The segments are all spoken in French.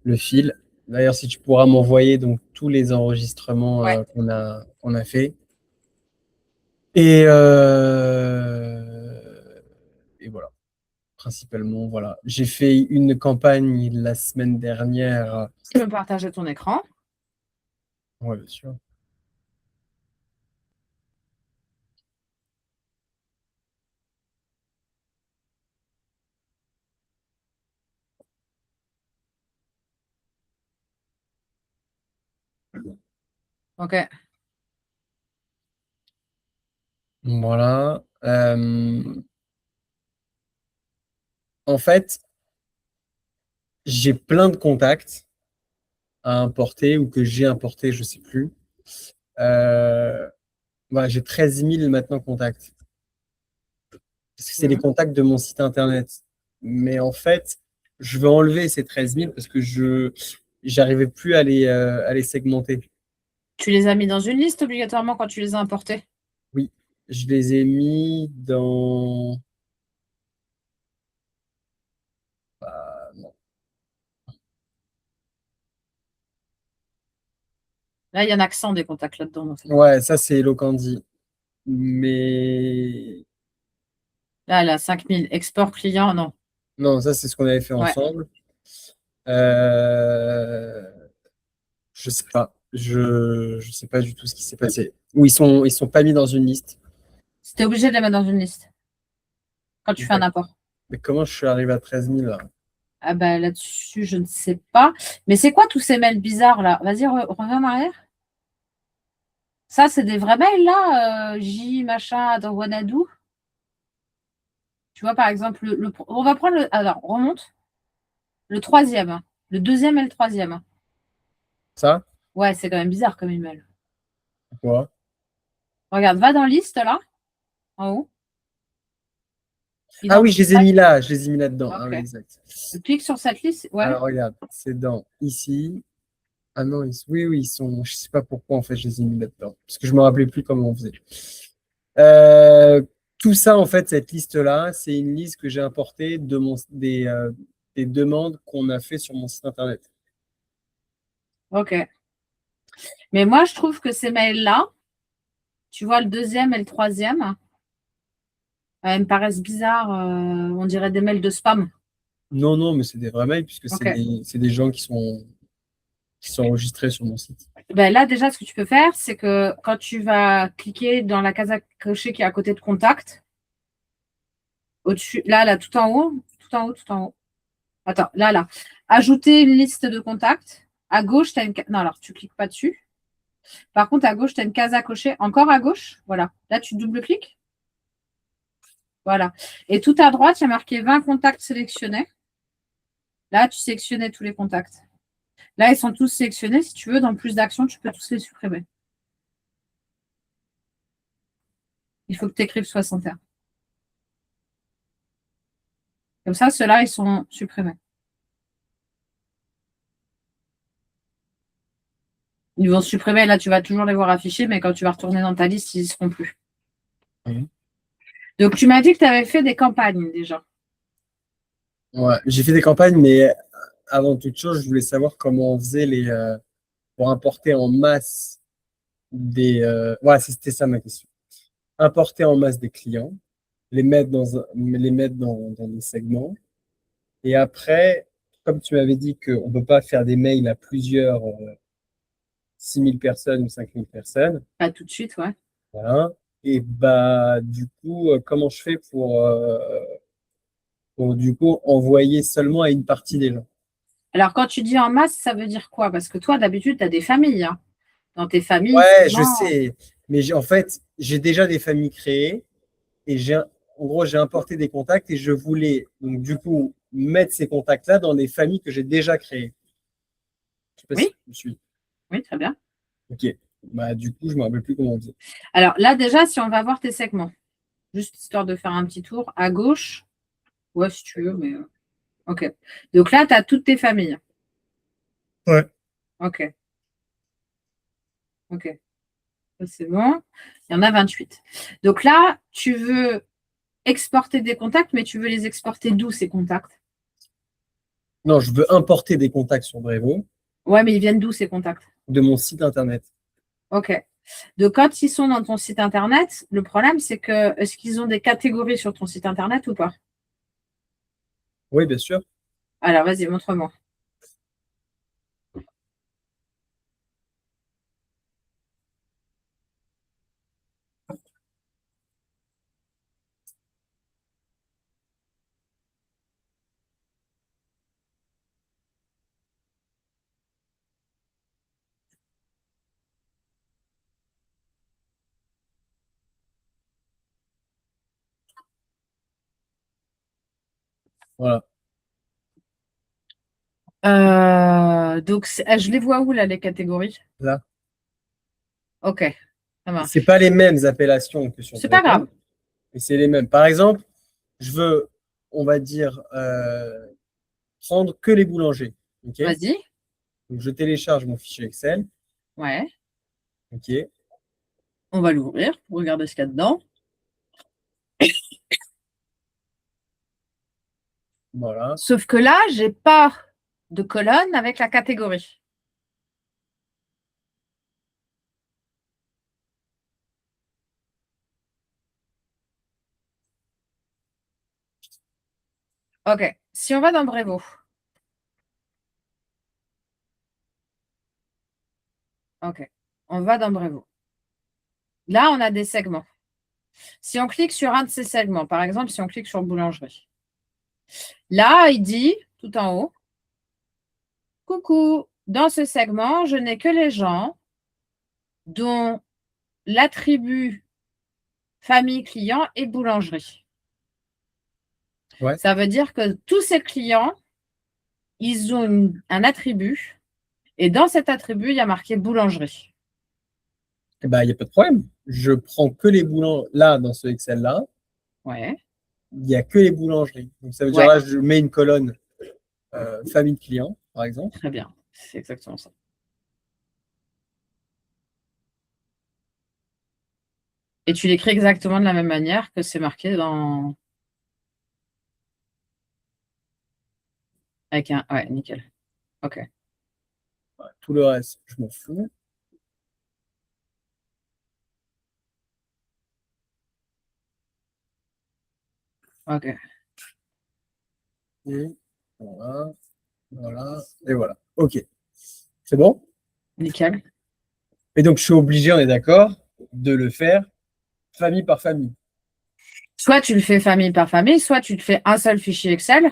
le fil. D'ailleurs, si tu pourras m'envoyer donc tous les enregistrements Ouais. qu'on a fait. Et, et voilà, principalement, voilà. J'ai fait une campagne la semaine dernière. Tu peux partager ton écran. Ouais, bien sûr. Ok. Voilà. En fait, j'ai plein de contacts à importer ou que j'ai importé, je sais plus. Euh, Voilà, j'ai 13 000 maintenant contacts. Parce que c'est les Mhm. contacts de mon site internet. Mais en fait, je veux enlever ces 13 000 parce que je j'arrivais plus à les segmenter. Tu les as mis dans une liste obligatoirement quand tu les as importés. Oui, je les ai mis dans. Non. Là, il y en a que 100 des contacts là-dedans, en fait. Ouais, ça c'est Locandi. Mais Là, elle a 5000. Export client, non. non, ça c'est ce qu'on avait fait Ouais. ensemble. Euh, Je sais pas. Je sais pas du tout ce qui s'est passé. Ou ils sont pas mis dans une liste. C'était obligé de les mettre dans une liste quand tu fais un import. Mais comment je suis arrivé à 13 000 là? Ah bah là-dessus, je ne sais pas. Mais c'est quoi tous ces mails bizarres là? Vas-y, reviens en arrière. Ça, c'est des vrais mails là, J machin dans Wanadu. Tu vois, par exemple, on va prendre le. Alors, remonte. Le troisième, hein. Le deuxième et le troisième, hein. Ça? Ouais, c'est quand même bizarre comme email. Quoi? Regarde, va dans liste là, en haut. Ah oui, je Identifie les ai pas. mis là. Je les ai mis là-dedans. Ah oui, Ok. exact. Clique sur cette liste. Ouais. Alors regarde, c'est dans ici. Ah non, oui, oui, ils sont. Je sais pas pourquoi en fait je les ai mis là-dedans. Parce que je me rappelais plus comment on faisait. Euh, Tout ça, en fait, cette liste-là, c'est une liste que j'ai importée des demandes qu'on a fait sur mon site internet. Ok. Mais moi, je trouve que ces mails-là, tu vois, le deuxième et le troisième, ils me paraissent bizarres. On dirait des mails de spam. Non, non, mais c'est des vrais mails puisque c'est Ok. des gens qui sont enregistrés sur mon site. Ben là, déjà, ce que tu peux faire, c'est que quand tu vas cliquer dans la case à cocher qui est à côté de contact, au-dessus, là, tout en haut, tout en haut, tout en haut. Attends, là. Ajouter une liste de contacts. À gauche, tu as une. Non, alors, tu cliques pas dessus. Par contre, à gauche, tu as une case à cocher. Encore à gauche. Voilà. Là, tu double-cliques. Voilà. Et tout à droite, il y a marqué 20 contacts sélectionnés. Là, tu sélectionnais tous les contacts. Là, ils sont tous sélectionnés. Si tu veux, dans plus d'actions, tu peux tous les supprimer. Il faut que tu écrives 61. Comme ça, ceux-là, ils sont supprimés. Ils vont se supprimer. Là, tu vas toujours les voir affichés, mais quand tu vas retourner dans ta liste, ils n'y seront plus. Mhm. Donc, tu m'as dit que tu avais fait des campagnes déjà. Ouais, j'ai fait des campagnes, mais avant toute chose, je voulais savoir comment on faisait pour importer en masse Ouais, c'était ça ma question. Importer en masse des clients, les mettre dans des segments. Et après, comme tu m'avais dit qu'on ne peut pas faire des mails à plusieurs 6 000 personnes ou 5 000 personnes, Pas tout de suite, ouais. voilà. Et bah, du coup, comment je fais pour du coup envoyer seulement à une partie des gens? Alors, quand tu dis en masse, ça veut dire quoi? Parce que toi, d'habitude, tu as des familles, hein. Dans tes familles, Ouais, je souvent. sais, mais en fait, j'ai déjà des familles créées et en gros, j'ai importé des contacts et je voulais donc du coup mettre ces contacts-là dans des familles que j'ai déjà créées. Je sais pas si Oui, tu me suis. oui, très bien. Ok. Bah, du coup, je me rappelle plus comment on dit. Alors là, déjà, si on va voir tes segments, juste histoire de faire un petit tour, à gauche, ouais, si tu veux, mais OK. Donc là, tu as toutes tes familles. Ouais. OK, OK. Ça, c'est bon. Il y en a 28. Donc là, tu veux exporter des contacts, mais tu veux les exporter d'où ces contacts? Non, je veux importer des contacts sur Brevo Ouais, mais ils viennent d'où ces contacts? de mon site internet. Ok. Donc, quand ils sont dans ton site internet, le problème, c'est que est-ce qu'ils ont des catégories sur ton site internet ou pas? Oui, bien sûr. Alors, vas-y, montre-moi. Voilà. Donc, je les vois où, là, les catégories? Là. Ok, ça C'est marche. pas les mêmes appellations que sur C'est pas grave. Brevo, mais c'est les mêmes. Par exemple, je veux, on va dire, prendre que les boulangers. OK? Vas-y. Donc, je télécharge mon fichier Excel. Ouais. OK? On va l'ouvrir pour regarder ce qu'il y a dedans. Voilà. Sauf que là, j'ai pas de colonne avec la catégorie. Ok. Si on va dans Brevo, ok. On va dans Brevo. Là, on a des segments. Si on clique sur un de ces segments, par exemple, si on clique sur boulangerie, là, il dit tout en haut, coucou, dans ce segment, je n'ai que les gens dont l'attribut famille client est boulangerie. Ouais. Ça veut dire que tous ces clients, ils ont un attribut et dans cet attribut, il y a marqué boulangerie. Eh ben, il n'y a pas de problème. Je prends que les boulangers. Là, dans ce Excel-là, Ouais, il n'y a que les boulangeries. Donc, ça veut dire ouais, là, je mets une colonne famille client, par exemple. très bien. C'est exactement ça. Et tu l'écris exactement de la même manière que c'est marqué dans. Avec un. Ouais, nickel. Ok. Tout le reste, je m'en fous. Ok. Et voilà, voilà, et voilà. OK. C'est bon? Nickel. Et donc, je suis obligé, on est d'accord, de le faire famille par famille. Soit tu le fais famille par famille, soit tu te fais un seul fichier Excel, Mais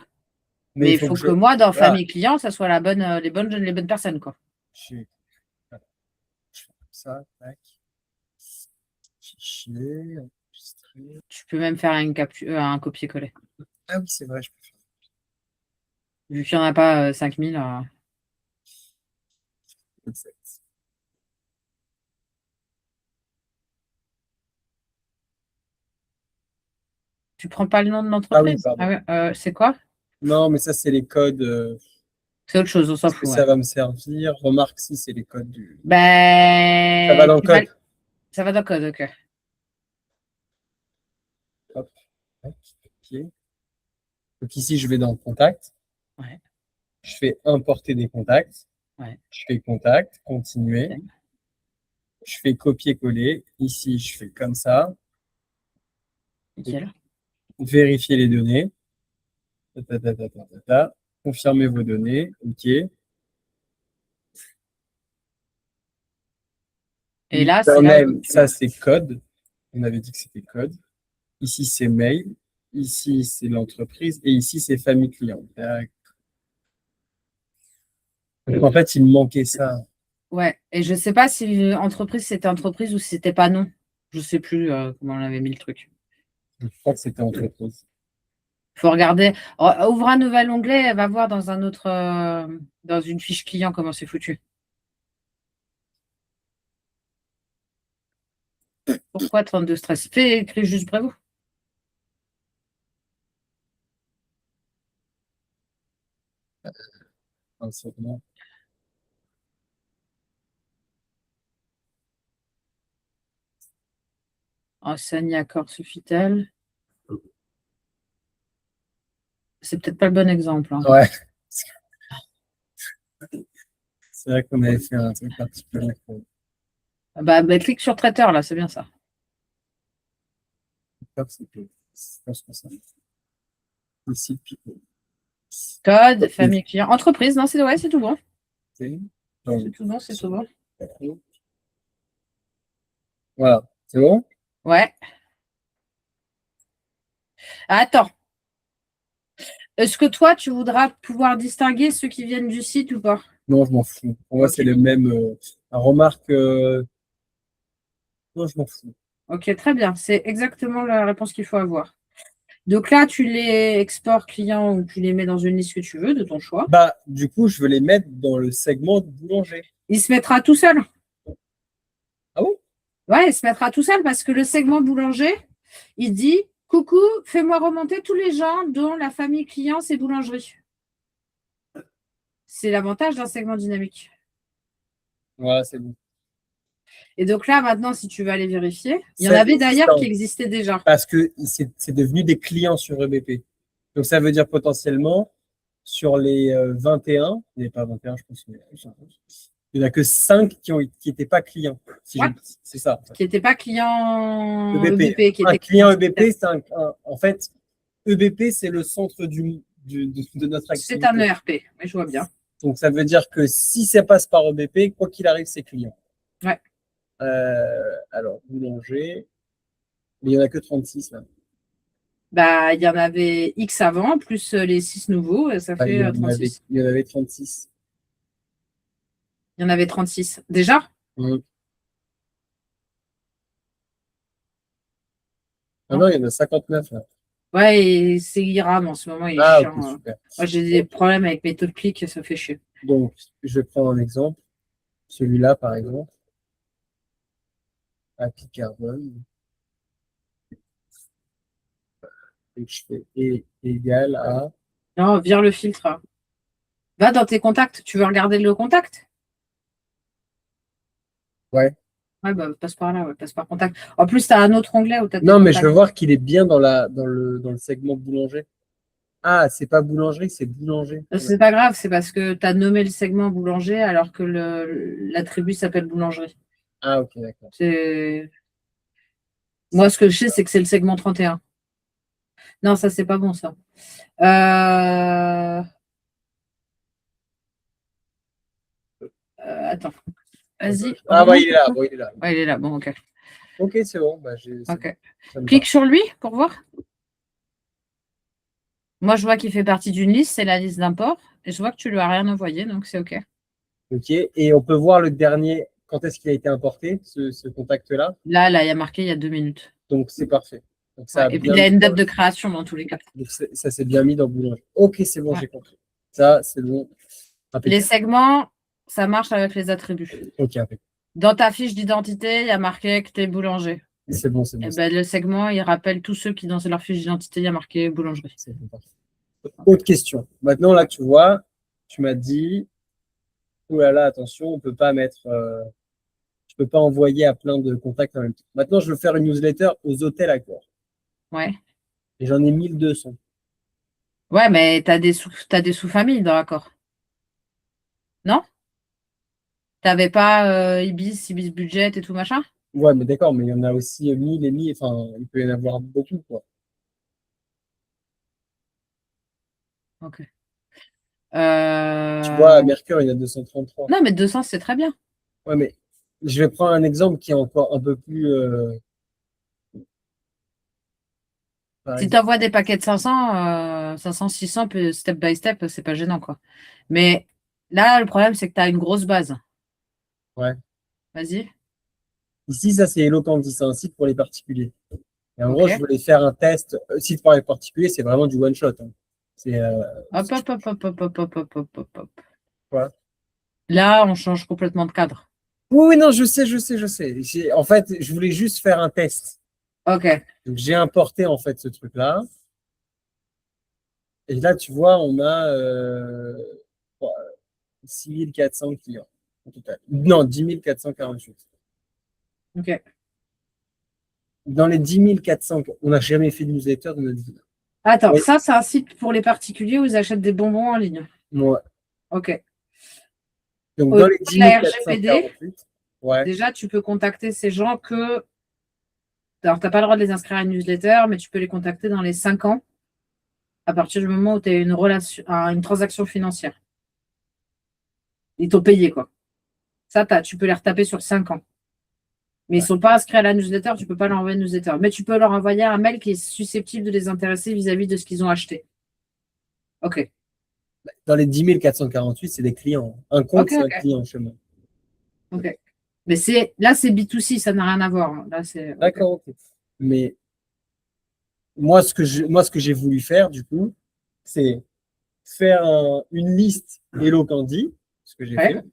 mais il il faut faut que je. que moi, dans Voilà. famille client, ça soit les bonnes personnes, quoi. Je, voilà. Je fais comme ça, tac. Fichier, enregistré. Tu peux même faire un copier-coller. Ah oui, c'est vrai, je peux faire Vu qu'il n'y en a pas 5000. comme ça. Tu prends pas le nom de Ah oui, l'entreprise? Ah pardon. ouais, c'est quoi? Non, mais ça, c'est les codes. C'est autre chose, on s'en Est-ce que fout, ouais. ça va me servir? Remarque si c'est les codes du. Ça va Ben, dans le code. ça va dans le code, ok. Hop, tac, OK. Donc ici, je vais dans contact. Ouais, Je fais importer des contacts. ouais. Je fais contact, continuer. Ok. Je fais copier-coller. Ici, je fais comme ça. Nickel. Vérifier les données. Ta, ta, ta, ta, ta, ta, ta. Confirmer vos données. OK. Et là, c'est là où Username, tu ça marques. c'est code. On avait dit que c'était code. Ici, c'est mail. Ici, c'est l'entreprise. Et ici, c'est famille client. Tac. En fait, il me manquait ça. Ouais. Et je sais pas si entreprise, c'était entreprise ou si c'était pas non. Je sais plus comment on avait mis le truc. Je crois que c'était entreprise. Faut regarder. Oh, ouvre un nouvel onglet, elle va voir dans une fiche client comment c'est foutu. Pourquoi 32 stress? Fais écrit juste Prévost. Un segment. Enseigne accord suffit-elle? C'est peut-être pas le bon exemple, hein. Ouais. C'est vrai qu'on avait fait un truc particulier. Bah, clique sur traiteur, là, c'est bien ça. Je pense que ça. Ici, Pico. Code, famille client, entreprise, non, c'est ouais, c'est tout bon. C'est C'est tout bon, c'est tout bon. Voilà, c'est bon? Ouais. Attends. Est-ce que toi, tu voudras pouvoir distinguer ceux qui viennent du site ou pas? Non, je m'en fous. Pour moi, Ok. c'est le même. Remarque, non, je m'en fous. Ok, très bien. C'est exactement la réponse qu'il faut avoir. Donc là, tu les exports clients ou tu les mets dans une liste que tu veux, de ton choix. Bah, du coup, je veux les mettre dans le segment de boulanger. Il se mettra tout seul. Ah bon? Ouais, il se mettra tout seul parce que le segment boulanger, il dit coucou, fais-moi remonter tous les gens dont la famille client, c'est boulangerie. C'est l'avantage d'un segment dynamique. Voilà, c'est bon. Et donc là, maintenant, si tu veux aller vérifier, il y en avait d'ailleurs qui existaient déjà. Parce que c'est devenu des clients sur EBP. Donc, ça veut dire potentiellement, sur les 21, il n'y avait pas 21, je pense, mais il n'y en a que 5 qui n'étaient pas clients. Ouais. C'est ça. En fait. Qui n'étaient pas clients EBP. EBP. Qui un étaient client EBP, c'est en fait, EBP, c'est le centre de notre activité. C'est un ERP, mais je vois bien. Donc, ça veut dire que si ça passe par EBP, quoi qu'il arrive, c'est client. Ouais. Alors, boulanger, mais il n'y en a que 36 là. Bah, il y en avait X avant, plus les 6 nouveaux, ça fait 36. Il y en avait 36. Il y en avait 36. Déjà? Ah non, il y en a 59 là. Ouais, et c'est IRAM en ce moment, il est chiant. Ok, super. Moi, j'ai des problèmes avec mes taux de clic, ça fait chier. Donc, je vais prendre un exemple. Celui-là, par exemple. Happy Carbone. Et je fais égal à. Non, vire le filtre. Va dans tes contacts. Tu veux regarder le contact? Ouais. Ouais, bah, passe par là, ouais, passe par contact. En plus, tu as un autre onglet où tu as Non, mais je veux voir qu'il est bien dans le segment boulanger. Ah, c'est pas boulangerie, c'est boulanger. C'est pas grave, c'est parce que tu as nommé le segment boulanger alors que l'attribut s'appelle boulangerie. Ah, ok, d'accord. Moi, ce que je sais, c'est que c'est le segment 31. Non, ça, c'est pas bon, ça. Attends. Vas-y. Ah, bah, il est là. Bon, il est là. Ouais, il est là. Bon, ok. Ok, c'est bon. Bah, ok. Clique sur lui pour voir. Moi, je vois qu'il fait partie d'une liste, c'est la liste d'import. Et je vois que tu lui as rien envoyé, donc c'est ok. Ok, et on peut voir le dernier, quand est-ce qu'il a été importé, ce contact-là? Là, il y a marqué il y a 2 minutes. Donc, c'est parfait. Donc, Et puis, il y a une date de création dans tous les cas. Donc, ça s'est bien mis dans Boulanger. Ok, c'est bon, j'ai compris. Ça, c'est bon. Les segments, ça marche avec les attributs. Ok, impeccable. Dans ta fiche d'identité, il y a marqué que tu es boulanger. C'est bon, c'est bon. Et ben, le segment, il rappelle tous ceux qui, dans leur fiche d'identité, il y a marqué boulangerie. C'est bon, parfait. Autre question. Maintenant, là, tu vois, tu m'as dit, oh là là, attention, on peut pas mettre, je peux pas envoyer à plein de contacts en même temps. Maintenant, je veux faire une newsletter aux hôtels Accor. Ouais. Et j'en ai 1200. Ouais, mais tu as des sous-familles dans l'accord. Non? T'avais pas Ibis Budget et tout machin? Ouais, mais d'accord, mais il y en a aussi 1000 et 1000, enfin, il peut y en avoir beaucoup, quoi. Ok. Tu vois, à Mercure, il y en a 233. Non, mais 200, c'est très bien. Ouais, mais je vais prendre un exemple qui est encore un peu plus. Si tu envoies des paquets de 500, 500, 600, step by step, c'est pas gênant, quoi. Mais là, le problème, c'est que tu as une grosse base. Ouais. Vas-y. Ici, ça, c'est Eloquentis, c'est un site pour les particuliers. Et en Ok. gros, je voulais faire un test. Site pour les particuliers, c'est vraiment du one shot. Hein. C'est. Hop, hop, hop, hop, hop, hop, hop, hop, hop, hop, hop. Quoi? Là, on change complètement de cadre. Oui, oui, non, je sais. En fait, je voulais juste faire un test. Ok. Donc, j'ai importé, en fait, ce truc-là. Et là, tu vois, on a 6400 clients au total. Non, 10 448. Ok. Dans les 10 400, on n'a jamais fait de newsletter de notre vie. Attends, Oui. ça, c'est un site pour les particuliers où ils achètent des bonbons en ligne. Ouais. Ok. Donc, Au dans niveau les de 10 la RGPD, 448, ouais, déjà, tu peux contacter ces gens que. Alors, tu n'as pas le droit de les inscrire à une newsletter, mais tu peux les contacter dans les 5 ans à partir du moment où tu as une relation, une transaction financière. Ils t'ont payé, quoi. Ça, tu peux les retaper sur 5 ans. Mais ils ne sont pas inscrits à la newsletter, tu ne peux pas leur envoyer une newsletter. Mais tu peux leur envoyer un mail qui est susceptible de les intéresser vis-à-vis de ce qu'ils ont acheté. OK. dans les 10 448, c'est des clients. Un compte, OK, c'est un OK. client chez moi. OK. Mais là, c'est B2C, ça n'a rien à voir, hein. Là, c'est. OK. D'accord, ok. Mais moi, ce que j'ai voulu faire, du coup, c'est faire une liste Hello Candy, ce que j'ai Ouais. fait,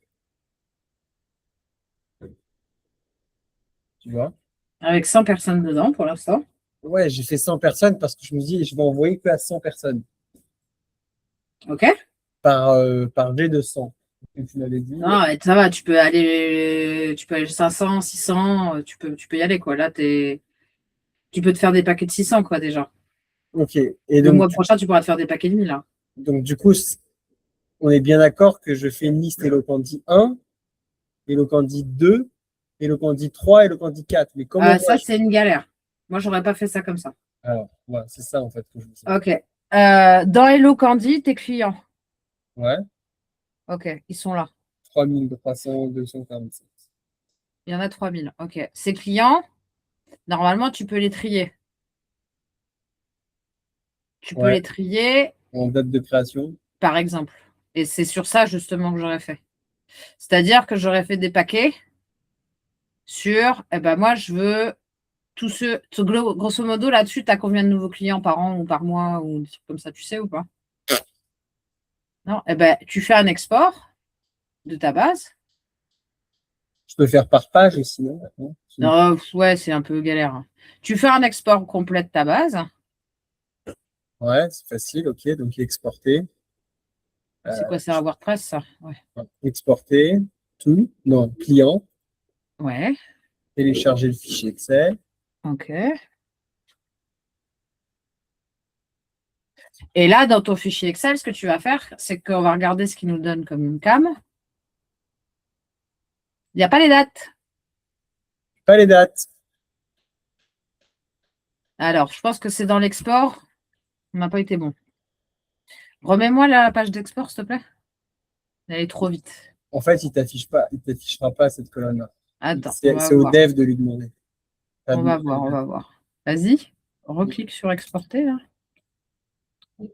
tu vois. Avec 100 personnes dedans pour l'instant. Ouais, j'ai fait 100 personnes parce que je me dis, je vais envoyer que à 100 personnes OK. par G de 100. Comme tu m'avais dit. Non, mais ça va, tu peux aller 500, 600, tu peux y aller, quoi. Là, tu peux te faire des paquets de 600, quoi, déjà. Ok. Et Le donc, mois prochain, tu pourras te faire des paquets de 1000, là. du coup, on est bien d'accord que je fais une liste Hello Candy 1, Hello Candy 2, Hello Candy 3, Hello Candy 4. Mais comment moi Ça, c'est une galère. Moi, j'aurais pas fait ça comme ça. Alors, ouais, c'est ça en fait que je veux savoir. OK. Dans Hello Candy, tes clients. Ouais, OK, ils sont là. 3300, 247. Il y en a 3000. OK. Ces clients, normalement, tu peux les trier. Tu peux Ouais, les trier, en date de création. par exemple. Et c'est sur ça, justement, que j'aurais fait. C'est-à-dire que j'aurais fait des paquets sur, eh ben, moi, je veux tous ceux, grosso modo, là-dessus, tu as combien de nouveaux clients par an ou par mois ou des trucs comme ça, tu sais ou pas? Non? Eh ben, tu fais un export de ta base. Je peux faire par page aussi, non? Non, ouais, c'est un peu galère, hein. Tu fais un export complet de ta base. Ouais, c'est facile, ok. Donc exporter. C'est Euh, quoi, c'est un WordPress, ça? Ouais. exporter, tout. Non, client. Ouais, Télécharger le fichier Excel. OK. Et là, dans ton fichier Excel, ce que tu vas faire, c'est qu'on va regarder ce qu'il nous donne comme une cam. Il n'y a pas les dates. Pas les dates. Alors, je pense que c'est dans l'export. On n'a pas été bon. Remets-moi la page d'export, s'il te plaît. Elle est trop vite. En fait, il t'affichera pas cette colonne-là. Attends, on va C'est au voir. dev de lui demander. On va voir, on va voir. Vas-y, reclique sur exporter, là. Je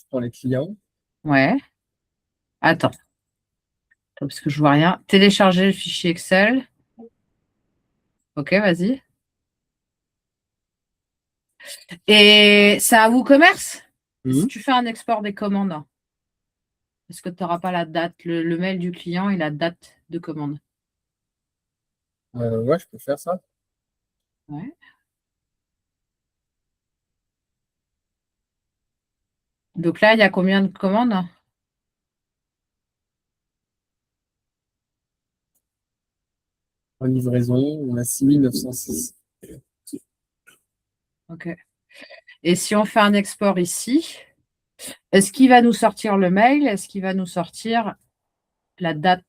prends les clients. Ouais. Attends, parce que je vois rien. Télécharger le fichier Excel. OK, vas-y. Et c'est un WooCommerce? Si Mhm. tu fais un export des commandes, est-ce que tu n'auras pas la date, le mail du client et la date de commande? Ouais, je peux faire ça. Ouais. Donc là, il y a combien de commandes? En livraison, on a 6906. OK. Et si on fait un export ici, est-ce qu'il va nous sortir le mail? Est-ce qu'il va nous sortir la date?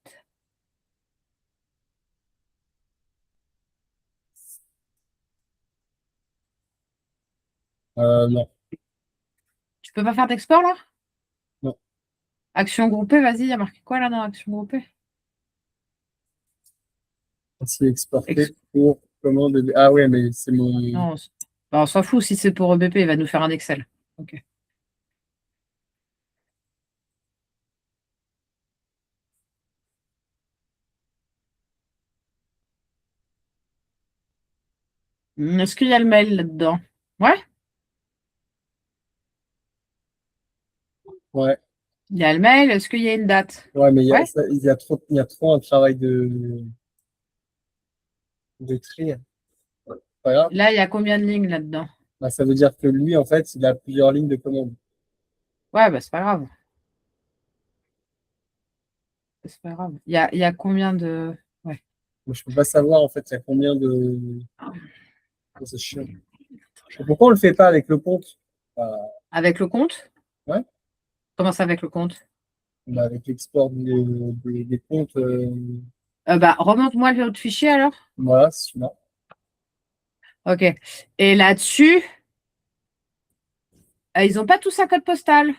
Non, Tu peux pas faire d'export là? non. Action groupée, vas-y, il y a marqué quoi là dans action groupée? Ainsi exporté Ex- pour commande. Ah ouais, mais c'est mon. Non, bah, on s'en fout si c'est pour EBP, il va nous faire un Excel. OK. Est-ce qu'il y a le mail là-dedans? Ouais, Ouais, il y a le mail. Est-ce qu'il y a une date? ouais, mais Ouais. il y a trop un travail de tri. Pas grave. Là, il y a combien de lignes là-dedans? Bah, ça veut dire que lui, en fait, il a plusieurs lignes de commande. Ouais, bah, c'est pas grave. C'est pas grave. Il y a combien de. Ouais. Moi, je peux pas savoir, en fait, il y a combien de. Oh, c'est chiant. Et pourquoi on le fait pas avec le compte? Bah, Avec le compte? ouais, Comment ça avec le compte? Bah, avec l'export des comptes, Bah, remonte-moi l'autre fichier alors. voilà, c'est celui-là. Ok. Et là-dessus, ils n'ont pas tous un code postal.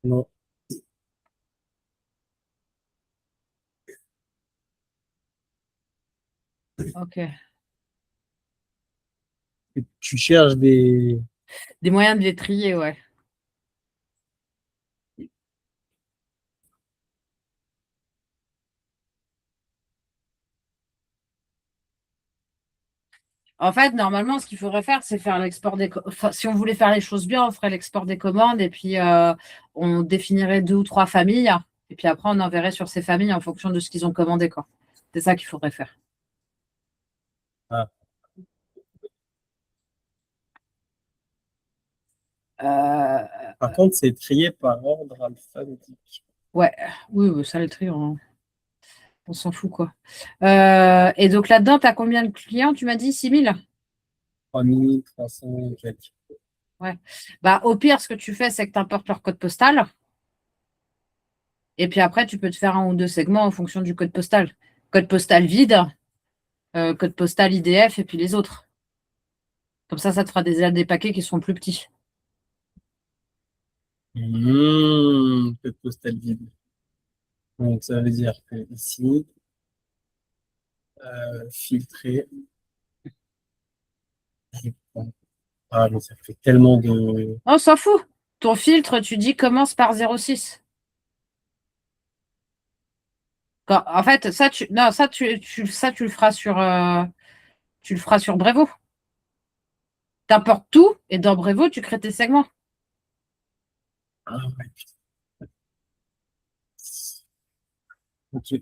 Non. Ok. Et tu cherches des. Des moyens de les trier, ouais. En fait, normalement, ce qu'il faudrait faire, c'est faire l'export des. Enfin, si on voulait faire les choses bien, on ferait l'export des commandes et puis on définirait 2 ou 3 familles. Et puis après, on enverrait sur ces familles en fonction de ce qu'ils ont commandé, quoi. C'est ça qu'il faudrait faire. Ah. Euh, Par contre, c'est trié par ordre alphabétique. ouais, oui, oui, ça le tri, on s'en fout, quoi. Et donc là-dedans, tu as combien de clients? Tu m'as dit 6 000. 3300 et quelques. Ouais. Bah, au pire, ce que tu fais, c'est que tu importes leur code postal. Et puis après, tu peux te faire 1 ou 2 segments en fonction du code postal. Code postal vide, code postal IDF et puis les autres. Comme ça te fera des paquets qui sont plus petits. Code postal vide. Donc, ça veut dire que ici, filtrer. Ah, mais ça fait tellement de. On s'en fout. Ton filtre, tu dis commence par 06. En fait, non, tu le feras sur Brevo. Tu importes tout et dans Brevo, tu crées tes segments. Ah, ouais, putain. Ok.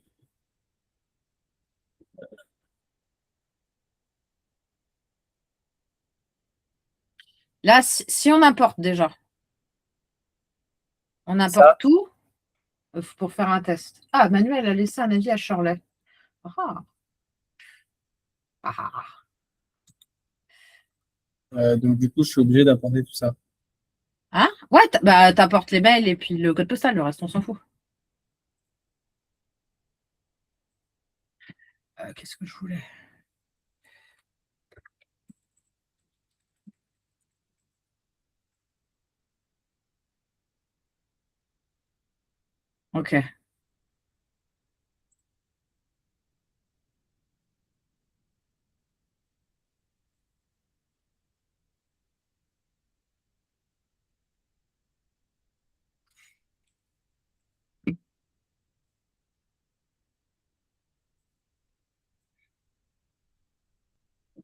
Là, si on importe déjà, on importe Ça, tout pour faire un test. Ah, Manuel a laissé un avis à Shirley. Ah, ah, ah, ah. donc du coup, je suis obligé d'apporter tout ça. Hein? Ouais, bah, t'apportes les mails et puis le code postal, le reste, on s'en fout. Qu'est-ce que je voulais? Ok.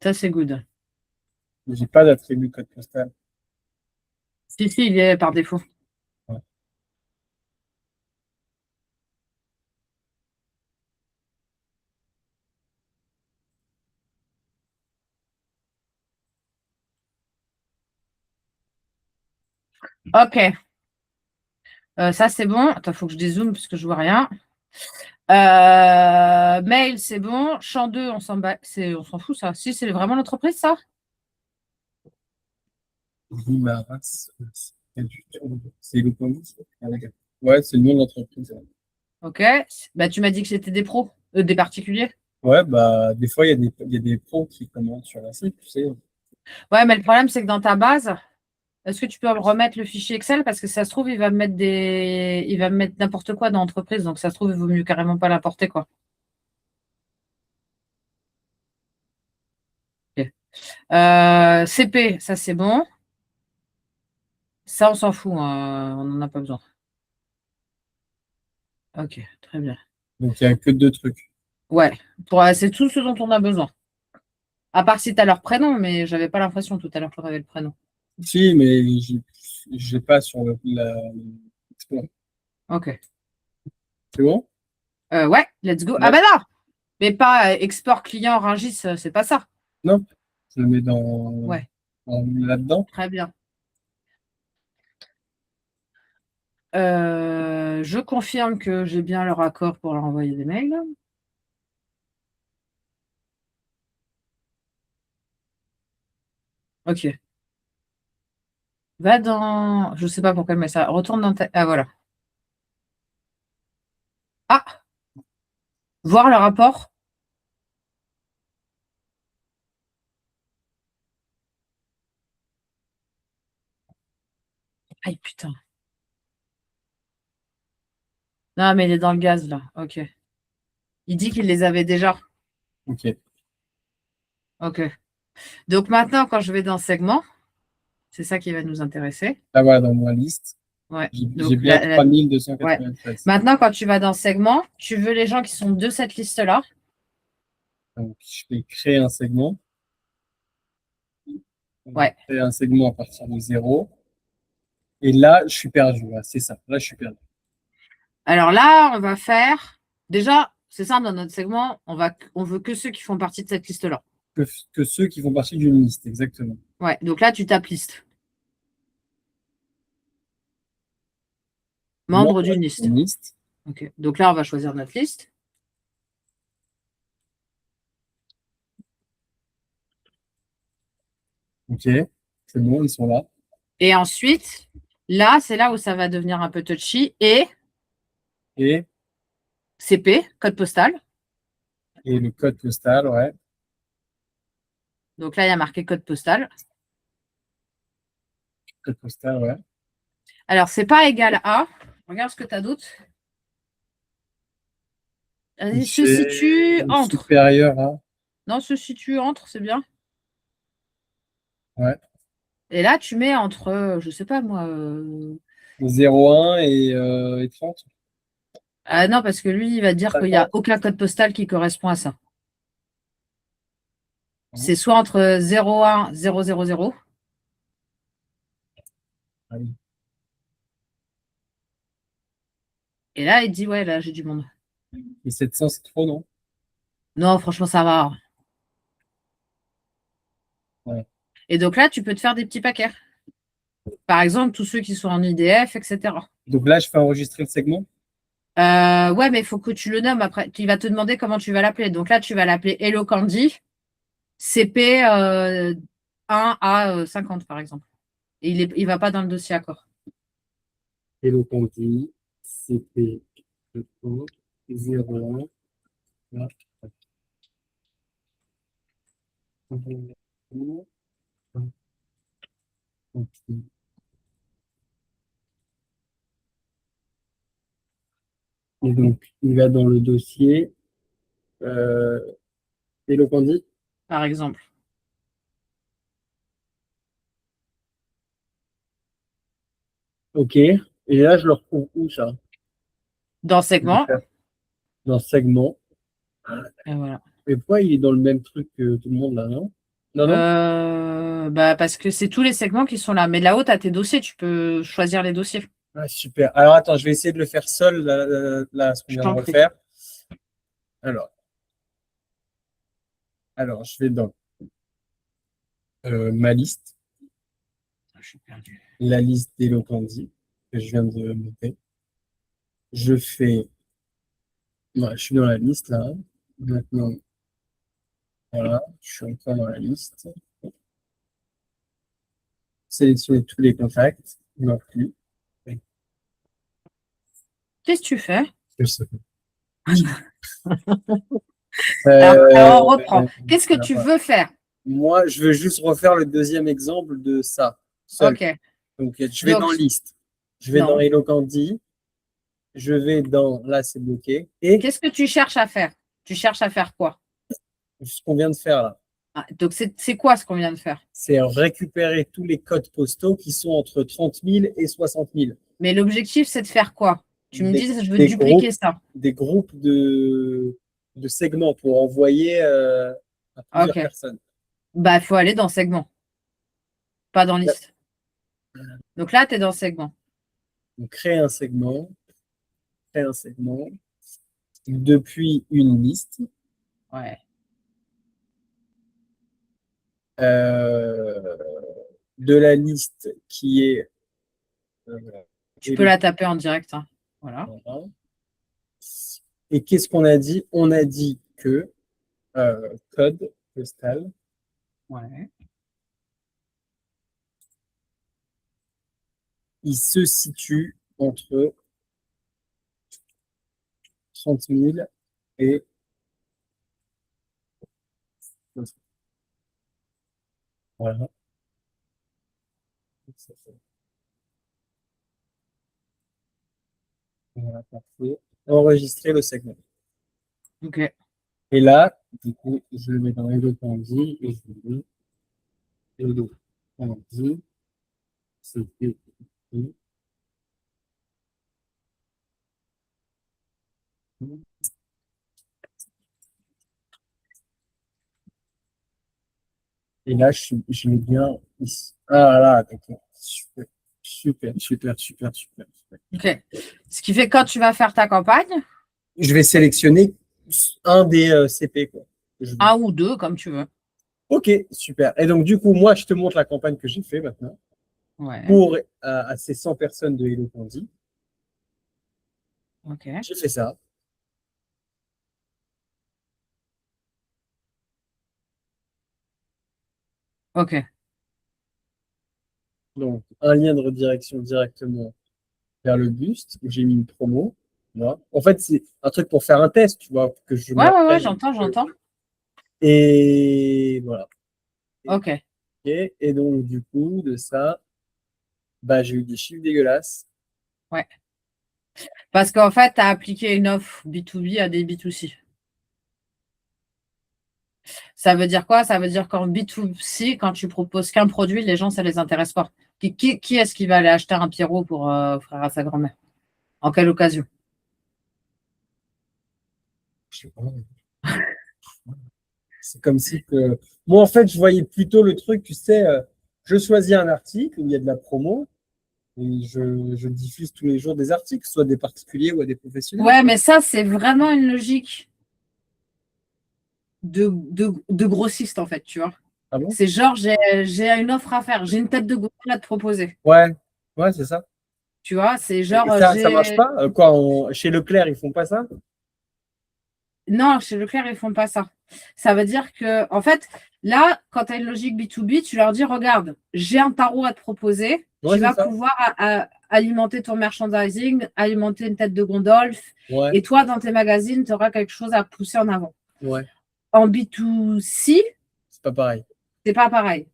Ça, c'est good. J'ai pas d'attribut code postal. Si, il est par défaut. Ouais. Ok. Ça, c'est bon. Attends, il faut que je dézoome parce que je vois rien. Mail, c'est bon. Champ 2, on s'en fout, ça. Si, c'est vraiment l'entreprise, ça? Vimaras, c'est pas du tout. C'est le police. Ah, d'accord. Ouais, c'est le nom de l'entreprise. Ok. Bah, tu m'as dit que c'était des pros, des particuliers. Ouais, bah, des fois, il y a des pros qui commandent sur la site, tu sais. Ouais, mais le problème, c'est que dans ta base, est-ce que tu peux me remettre le fichier Excel? Parce que ça se trouve, il va me mettre n'importe quoi dans l'entreprise. Donc, ça se trouve, il vaut mieux carrément pas l'importer, quoi. Ok. CP, ça, c'est bon. Ça, on s'en fout, hein, on n'en a pas besoin. Ok, très bien. Donc, il n'y a que deux trucs. Ouais, c'est tout ce dont on a besoin. À part si tu as leur prénom, mais j'avais pas l'impression tout à l'heure qu'on avait le prénom. Si, mais j'ai pas sur l'export. Ok. C'est bon? Ouais, let's go. Ah Là, bah non! Mais pas export client Rungis, c'est pas ça. non, je le mets Ouais, là-dedans. très bien. Je confirme que j'ai bien leur accord pour leur envoyer des mails. Ok. Va dans. Je sais pas pourquoi elle met ça. Retourne dans ta. Ah voilà. Ah, voir le rapport. Aïe, putain. Non, mais il est dans le gaz, là. Ok. Il dit qu'il les avait déjà. Ok. Ok. Donc maintenant, quand je vais dans segment, c'est ça qui va nous intéresser. Là, voilà, dans ma liste, Ouais. j'ai Donc, bien ouais. 3293. Maintenant, quand tu vas dans segment, tu veux les gens qui sont de cette liste-là. Donc, je vais créer un segment. On va Ouais. créer un segment à partir de 0. Et là, je suis perdu. Là, c'est ça. Là, je suis perdu. Alors là, on va faire. Déjà, c'est simple, dans notre segment, on veut que ceux qui font partie de cette liste-là. Que ceux qui font partie d'une liste, exactement. Ouais. Donc là, tu tapes liste. Membre Membre d'une liste. d'une liste. Ok. Donc là, on va choisir notre liste. Ok. C'est bon, ils sont là. Et ensuite, là, c'est là où ça va devenir un peu touchy. Et Et, CP, code postal. et le code postal, ouais. Donc là, il y a marqué code postal. Code postal, ouais. Alors, c'est pas égal à. Regarde ce que tu as d'autre. Il se situe C'est entre. supérieur à. Non, se situe entre, c'est bien. Ouais. Et là, tu mets entre, je sais pas moi. 01 et 30. Ah non, parce que lui, il va dire qu'il n'y a 50. aucun code postal qui correspond à ça. Hein. C'est soit entre 01 000. Ah oui. Et là, il dit, ouais, là, j'ai du monde. Et 700, c'est trop, non? Non, franchement, ça va. Ouais. Et donc là, tu peux te faire des petits paquets. Par exemple, tous ceux qui sont en IDF, etc. Donc là, je fais enregistrer le segment. Ouais, mais il faut que tu le nommes après. Il va te demander comment tu vas l'appeler. Donc là, tu vas l'appeler Hello Candy, CP 1 à 50, par exemple. Et il va pas dans le dossier accord. Hello Conti, CP 01. Là. Et donc, il va dans le dossier euh, Hello Candy. Par exemple. Ok. Et là, je le retrouve où, ça? Dans Je vais segment. faire dans segment. Et voilà. Et pourquoi il est dans le même truc que tout le monde, là, non? Non, non? Bah parce que c'est tous les segments qui sont là. Mais là-haut, tu as tes dossiers. Tu peux choisir les dossiers. Ah, super. Alors, attends, je vais essayer de le faire seul, là, ce qu'on Je vient de t'en prie. refaire. Alors, je vais dans ma liste, Je suis perdu. la liste d'Hello Candy que je viens de monter. Je fais, ouais, je suis dans la liste là. Maintenant, voilà, je suis encore dans la liste. Sélectionner tous les contacts. Non plus. Qu'est-ce que tu fais? Je sais pas. Alors, on reprend. Qu'est-ce que Alors, tu voilà. veux faire? Moi, je veux juste refaire le deuxième exemple de ça, seul. Ok. Donc, je vais Donc, dans liste. Je vais dans non. Hello Candy. Je vais dans, là, c'est bloqué. Et Qu'est-ce que tu cherches à faire? Tu cherches à faire quoi? ce qu'on vient de faire là, Ah, donc, c'est quoi ce qu'on vient de faire? c'est récupérer tous les codes postaux qui sont entre 30 000 et 60 000. Mais l'objectif, c'est de faire quoi? Tu me Des, dis, je veux des dupliquer groupes, ça. des groupes de segments pour envoyer à plusieurs Ok. personnes. Bah, il faut aller dans segment, pas dans liste. Donc là, tu es dans segment. Donc, créer un segment depuis une liste. Ouais. euh, de la liste qui est euh, Tu et peux le- la taper en direct, hein. Voilà. voilà. Et qu'est-ce qu'on a dit? On a dit que code postal, Ouais. il se situe entre 30 000 et voilà. Voilà, parfait. Enregistrer le segment. Ok. Et là, du coup, je le mets dans Hello Candy et je dis Hello Candy, c'était ici. Et là, je mets bien ici. Ah là, d'accord. Super, super, super, super, super, super. Ok. Ce qui fait que quand tu vas faire ta campagne, Je vais sélectionner un des CP, quoi. un ou deux, comme tu veux. Ok, super. Et donc, du coup, moi, je te montre la campagne que j'ai fait maintenant Ouais. pour à ces 100 personnes de Hello Candy. Ok. J'ai fait ça. Ok. Donc, un lien de redirection directement vers le buste où j'ai mis une promo. Voilà. En fait, c'est un truc pour faire un test, tu vois, que je Ouais, m'entraîne un j'entends, peu. j'entends. Et voilà. Et, Ok. et donc, du coup, de ça, bah, j'ai eu des chiffres dégueulasses. Ouais. Parce qu'en fait, tu as appliqué une offre B2B à des B2C. Ça veut dire quoi? Ça veut dire qu'en B2C, quand tu proposes qu'un produit, les gens, ça les intéresse pas. Qui est-ce qui va aller acheter un Pierrot pour offrir à sa grand-mère? En quelle occasion? Je sais pas. C'est comme si que. Moi, en fait, je voyais plutôt le truc, tu sais, je choisis un article où il y a de la promo et je diffuse tous les jours des articles, soit des particuliers ou à des professionnels. Ouais, mais ça, c'est vraiment une logique de grossiste, en fait, tu vois. Ah bon? C'est genre, j'ai une offre à faire, j'ai une tête de gondole à te proposer. Ouais, ouais, c'est ça. Tu vois, c'est Et genre, ça marche pas? Quoi, chez Leclerc, ils font pas ça? Non, chez Leclerc, ils font pas ça. Ça veut dire que, en fait, là, quand tu as une logique B2B, tu leur dis, regarde, j'ai un tarot à te proposer, Ouais, qui c'est va ça. pouvoir alimenter ton merchandising, alimenter une tête de gondole, Ouais, et toi, dans tes magazines, tu auras quelque chose à pousser en avant. ouais, En B2C, c'est pas pareil. c'est pas pareil.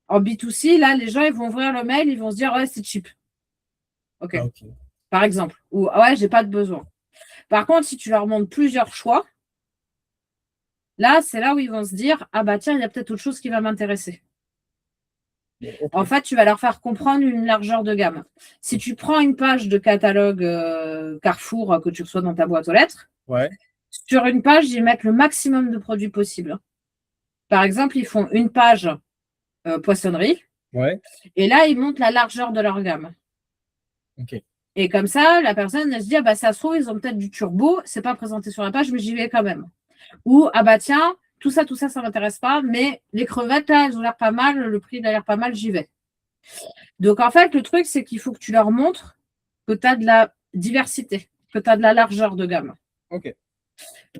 En B2C, là, les gens, ils vont ouvrir le mail, ils vont se dire, ouais, c'est cheap. OK, Ah, ok. par exemple. Ou, ouais, j'ai pas de besoin. Par contre, si tu leur montres plusieurs choix, là, c'est là où ils vont se dire, ah bah tiens, il y a peut-être autre chose qui va m'intéresser. Bon, En ok. fait, tu vas leur faire comprendre une largeur de gamme. Si tu prends une page de catalogue Carrefour que tu reçois dans ta boîte aux lettres, Ouais, sur une page, ils mettent le maximum de produits possible. Par exemple, ils font une page poissonnerie ouais, et là, ils montent la largeur de leur gamme. ok. Et comme ça, la personne, elle se dit, ah bah ça se trouve, ils ont peut-être du turbo, c'est pas présenté sur la page, mais j'y vais quand même. Ou, ah bah tiens, tout ça, ça m'intéresse pas, mais les crevettes, là, elles ont l'air pas mal, le prix a l'air pas mal, j'y vais. Donc, en fait, le truc, c'est qu'il faut que tu leur montres que tu as de la diversité, que tu as de la largeur de gamme. Ok.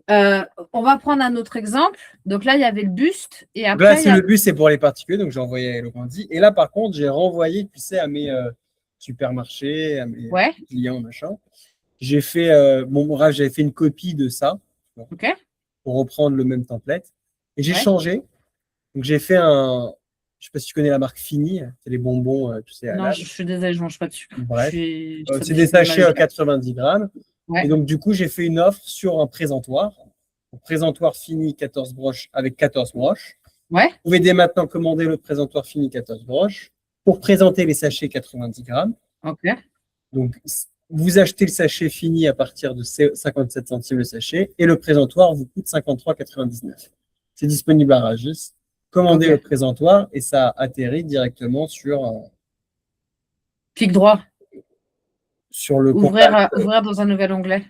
Euh, on va prendre un autre exemple. Donc là, il y avait le buste et Donc là, après, il y c'est a. le but, c'est pour les particuliers, donc j'ai envoyé à Hello Candy. Et là, par contre, j'ai renvoyé, tu sais, à mes supermarchés, à mes Ouais, clients, machin. J'ai fait, bon, bref, j'avais fait une copie de ça ok, pour reprendre le même template. Et j'ai ouais. changé. Donc j'ai fait je sais pas si tu connais la marque Fini, c'est les bonbons, tu sais, à Non, l'âne. je suis désolée, je mange pas de sucre. Bref, Ça me c'est des fait sachets mal. à 90 grammes. Et Ouais, donc du coup, j'ai fait une offre sur un présentoir. Un présentoir Fini 14 broches avec 14 broches. ouais, Vous pouvez dès maintenant commander le présentoir Fini 14 broches pour présenter les sachets 90 grammes. ok, Donc, vous achetez le sachet Fini à partir de 57 centimes le sachet et le présentoir vous coûte 53,99. C'est disponible à Ragis. Commandez le ok. présentoir et ça atterrit directement Clic droit. sur le Ouvrir, contact. ouvrir dans un nouvel onglet.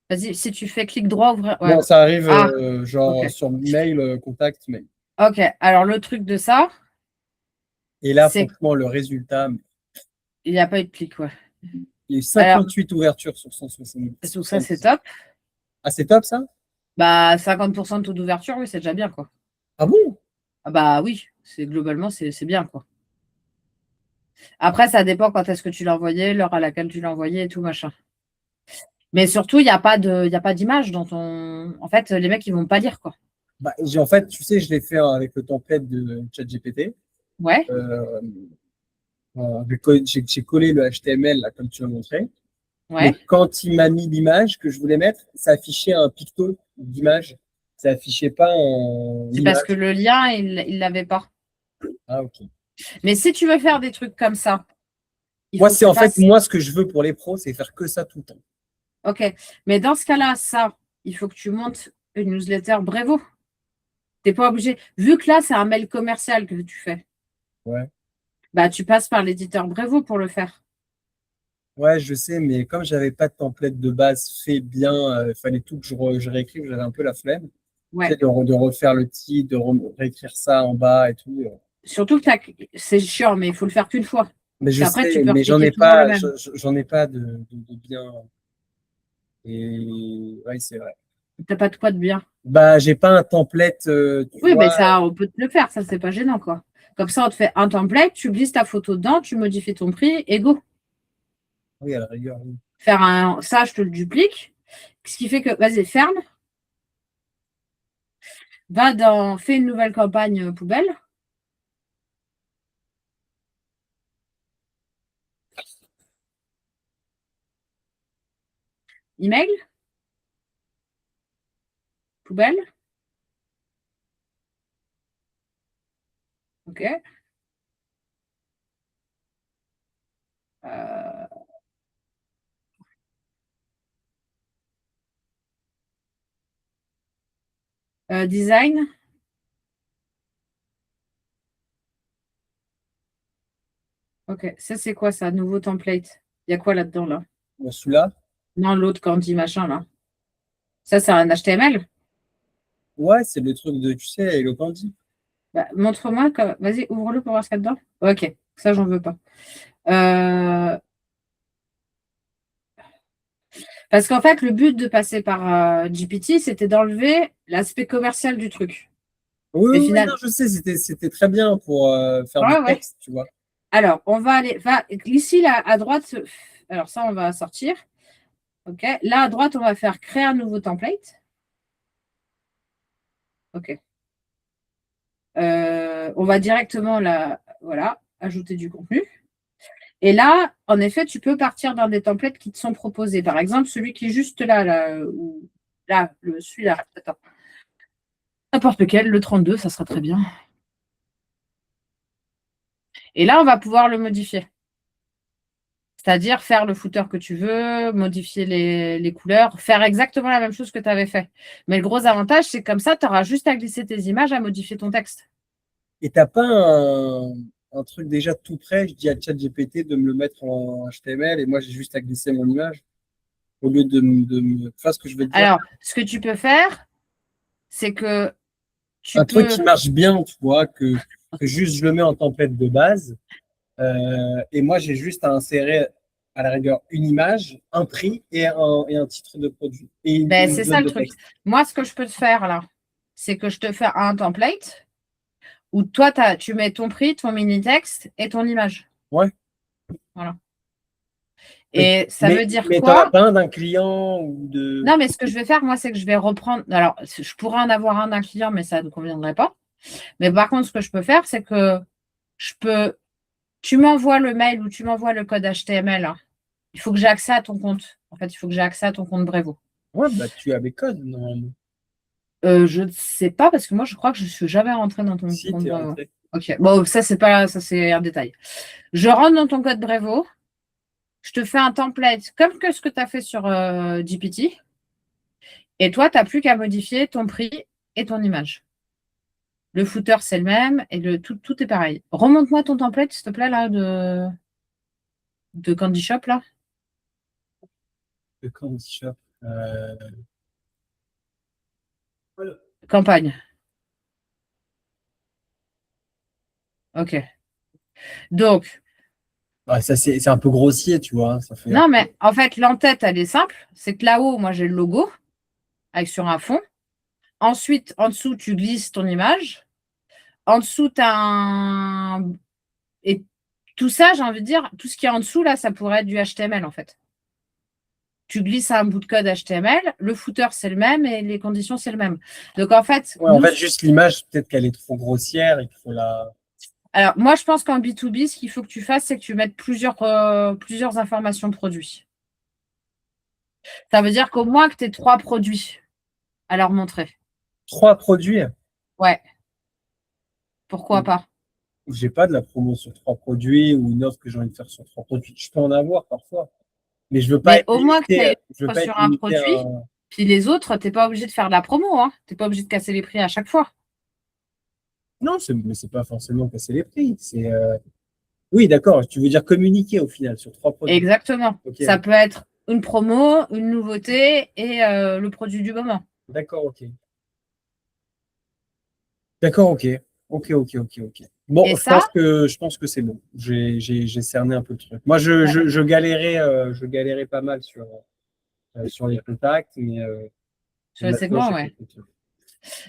Vas-y, si tu fais clic droit, ouvrir. Ouais. Non, ça arrive Ah, ok. genre sur mail, contact, mail. Ok. Alors, le truc de ça, Et là, c'est franchement, le résultat, qu'il n'y a pas eu de clic, ouais. il y a eu Alors, 58 ouvertures sur 160. tout ça, c'est top. Ah, c'est top ça? Bah, 50% de taux d'ouverture, oui, c'est déjà bien, quoi. Ah bon? Ah bah oui, c'est globalement, c'est bien, quoi. Après, ça dépend quand est-ce que tu l'as envoyé, l'heure à laquelle tu l'as envoyé et tout, machin. Mais surtout, il n'y a pas d'image dans ton. En fait, les mecs, ils vont pas lire, quoi. Bah, en fait, tu sais, je l'ai fait avec le template de ChatGPT. Ouais, Euh, j'ai collé le HTML, là, comme tu as montré. Mais ouais. quand il m'a mis l'image que je voulais mettre, ça affichait un picto d'image. Ça affichait pas en C'est parce que image. le lien, il l'avait pas. Ah, ok. Mais si tu veux faire des trucs comme ça, il Moi, faut que c'est tu en fait, fasses. moi, ce que je veux pour les pros, c'est faire que ça tout le temps. OK. Mais dans ce cas-là, ça, il faut que tu montes une newsletter Brevo. Tu n'es pas obligé. Vu que là, c'est un mail commercial que tu fais, Ouais. bah, tu passes par l'éditeur Brevo pour le faire. Ouais, je sais, mais comme j'avais pas de template de base fait bien, il fallait tout que je réécrive, j'avais un peu la flemme. Tu sais, Ouais. de refaire le titre, réécrire ça en bas et tout. Surtout que c'est chiant, mais il faut le faire qu'une fois. Mais Parce je qu'après, tu sais, peux mais recliquer toujours le même. j'en ai pas de bien. Et ouais, c'est vrai. T'as pas de quoi de bien. Bah, j'ai pas un template, tu Oui, mais vois. ça, on peut te le faire. Ça, c'est pas gênant, quoi. Comme ça, on te fait un template, tu glisses ta photo dedans, tu modifies ton prix et go. Oui, à la rigueur, oui. Ça, je te le duplique. Ce qui fait que, vas-y, ferme. Fais une nouvelle campagne poubelle. Email, poubelle. OK. Euh, design. OK. Ça, c'est quoi ça? Nouveau template. Il y a quoi là-dedans, là? Bon, celui-là, Non, l'autre Candy machin, là. Ça, c'est un HTML. ouais, c'est le truc de, tu sais, Hello Candy. Bah, montre-moi. Vas-y, ouvre-le pour voir ce qu'il y a dedans. OK. Ça, j'en veux pas. Euh, Parce qu'en fait, le but de passer par GPT, c'était d'enlever l'aspect commercial du truc. Oui, Mais oui, oui, non, finalement, je sais, c'était très bien pour faire des ouais, ouais. textes, tu vois. Alors, on va aller. Ici, là, à droite. Alors, ça, on va sortir. OK. Là, à droite, on va faire créer un nouveau template. OK. On va directement là, voilà, ajouter du contenu. Et là, en effet, tu peux partir dans des templates qui te sont proposés. Par exemple, celui qui est juste là, celui-là. Attends. N'importe lequel, le 32, ça sera très bien. Et là, on va pouvoir le modifier. C'est-à-dire faire le footer que tu veux, modifier les couleurs, faire exactement la même chose que tu avais fait. Mais le gros avantage, c'est que comme ça, tu auras juste à glisser tes images, à modifier ton texte. Et t'as pas un truc déjà tout prêt, je dis à ChatGPT de me le mettre en HTML et moi j'ai juste à glisser mon image au lieu de me. Tu vois ce que je veux te dire? Alors, ce que tu peux faire, c'est que tu Un truc peux. qui marche bien, tu vois, que juste je le mets en template de base et moi j'ai juste à insérer à la rigueur une image, un prix et un titre de produit et Ben, une c'est ça zone le de truc. texte. Moi, ce que je peux te faire là, c'est que je te fais un template où toi, tu mets ton prix, ton mini-texte et ton image. Ouais. Voilà. Mais, Et ça mais, veut dire mais t'en as quoi? pas un d'un client ou de. Non, mais ce que je vais faire, moi, c'est que je vais reprendre. Alors, je pourrais en avoir un d'un client, mais ça ne conviendrait pas. Mais par contre, ce que je peux faire, c'est que je peux. Tu m'envoies le mail ou tu m'envoies le code HTML, hein. Il faut que j'ai accès à ton compte. En fait, il faut que j'ai accès à ton compte Brevo. Ouais, bah tu as mes codes normalement. Je ne sais pas parce que moi, je crois que je ne suis jamais rentrée dans ton Si compte t'es Brevo. rentré. Ok, bon, ça, c'est pas, ça, c'est un détail. Je rentre dans ton code Brevo. Je te fais un template comme que ce que tu as fait sur GPT. Et toi, tu n'as plus qu'à modifier ton prix et ton image. Le footer, c'est le même et tout est pareil. Remonte-moi ton template, s'il te plaît, là, de Candy Shop, là. Le Candy Shop. Euh, Campagne. OK. Donc, ouais, ça, c'est un peu grossier, tu vois. Ça fait un non, peu. mais en fait, l'entête, elle est simple. C'est que là-haut, moi, j'ai le logo avec sur un fond. Ensuite, en dessous, tu glisses ton image. En dessous, tu as un. Et tout ça, j'ai envie de dire, tout ce qui est en dessous, là, ça pourrait être du HTML, en fait. Tu glisses un bout de code HTML, le footer, c'est le même et les conditions, c'est le même. Donc, en fait, Ouais, en fait, juste l'image, peut-être qu'elle est trop grossière et qu'il faut la. alors, moi, je pense qu'en B2B, ce qu'il faut que tu fasses, c'est que tu mettes plusieurs informations produits. Ça veut dire qu'au moins que tu aies 3 produits à leur montrer. 3 produits. Ouais. Pourquoi pas? J'ai pas de la promo sur 3 produits ou une offre que j'ai envie de faire sur 3 produits. Je peux en avoir parfois. Mais je veux pas Mais être au moins que tu limité. aies Je veux une pas sur être un limité produit, puis les autres, tu n'es pas obligé de faire de la promo. Hein. Tu n'es pas obligé de casser les prix à chaque fois. Non, mais c'est pas forcément casser les prix. C'est oui, d'accord. Tu veux dire communiquer au final sur 3 produits. Exactement. Ok. Ça peut être une promo, une nouveauté et le produit du moment. D'accord, ok. D'accord, ok. Ok. Bon, Et ça, je pense que c'est bon. J'ai cerné un peu le truc. Moi, ouais, je galérais pas mal sur les contacts, mais sur le maintenant, segment, j'ai ouais. compris le truc.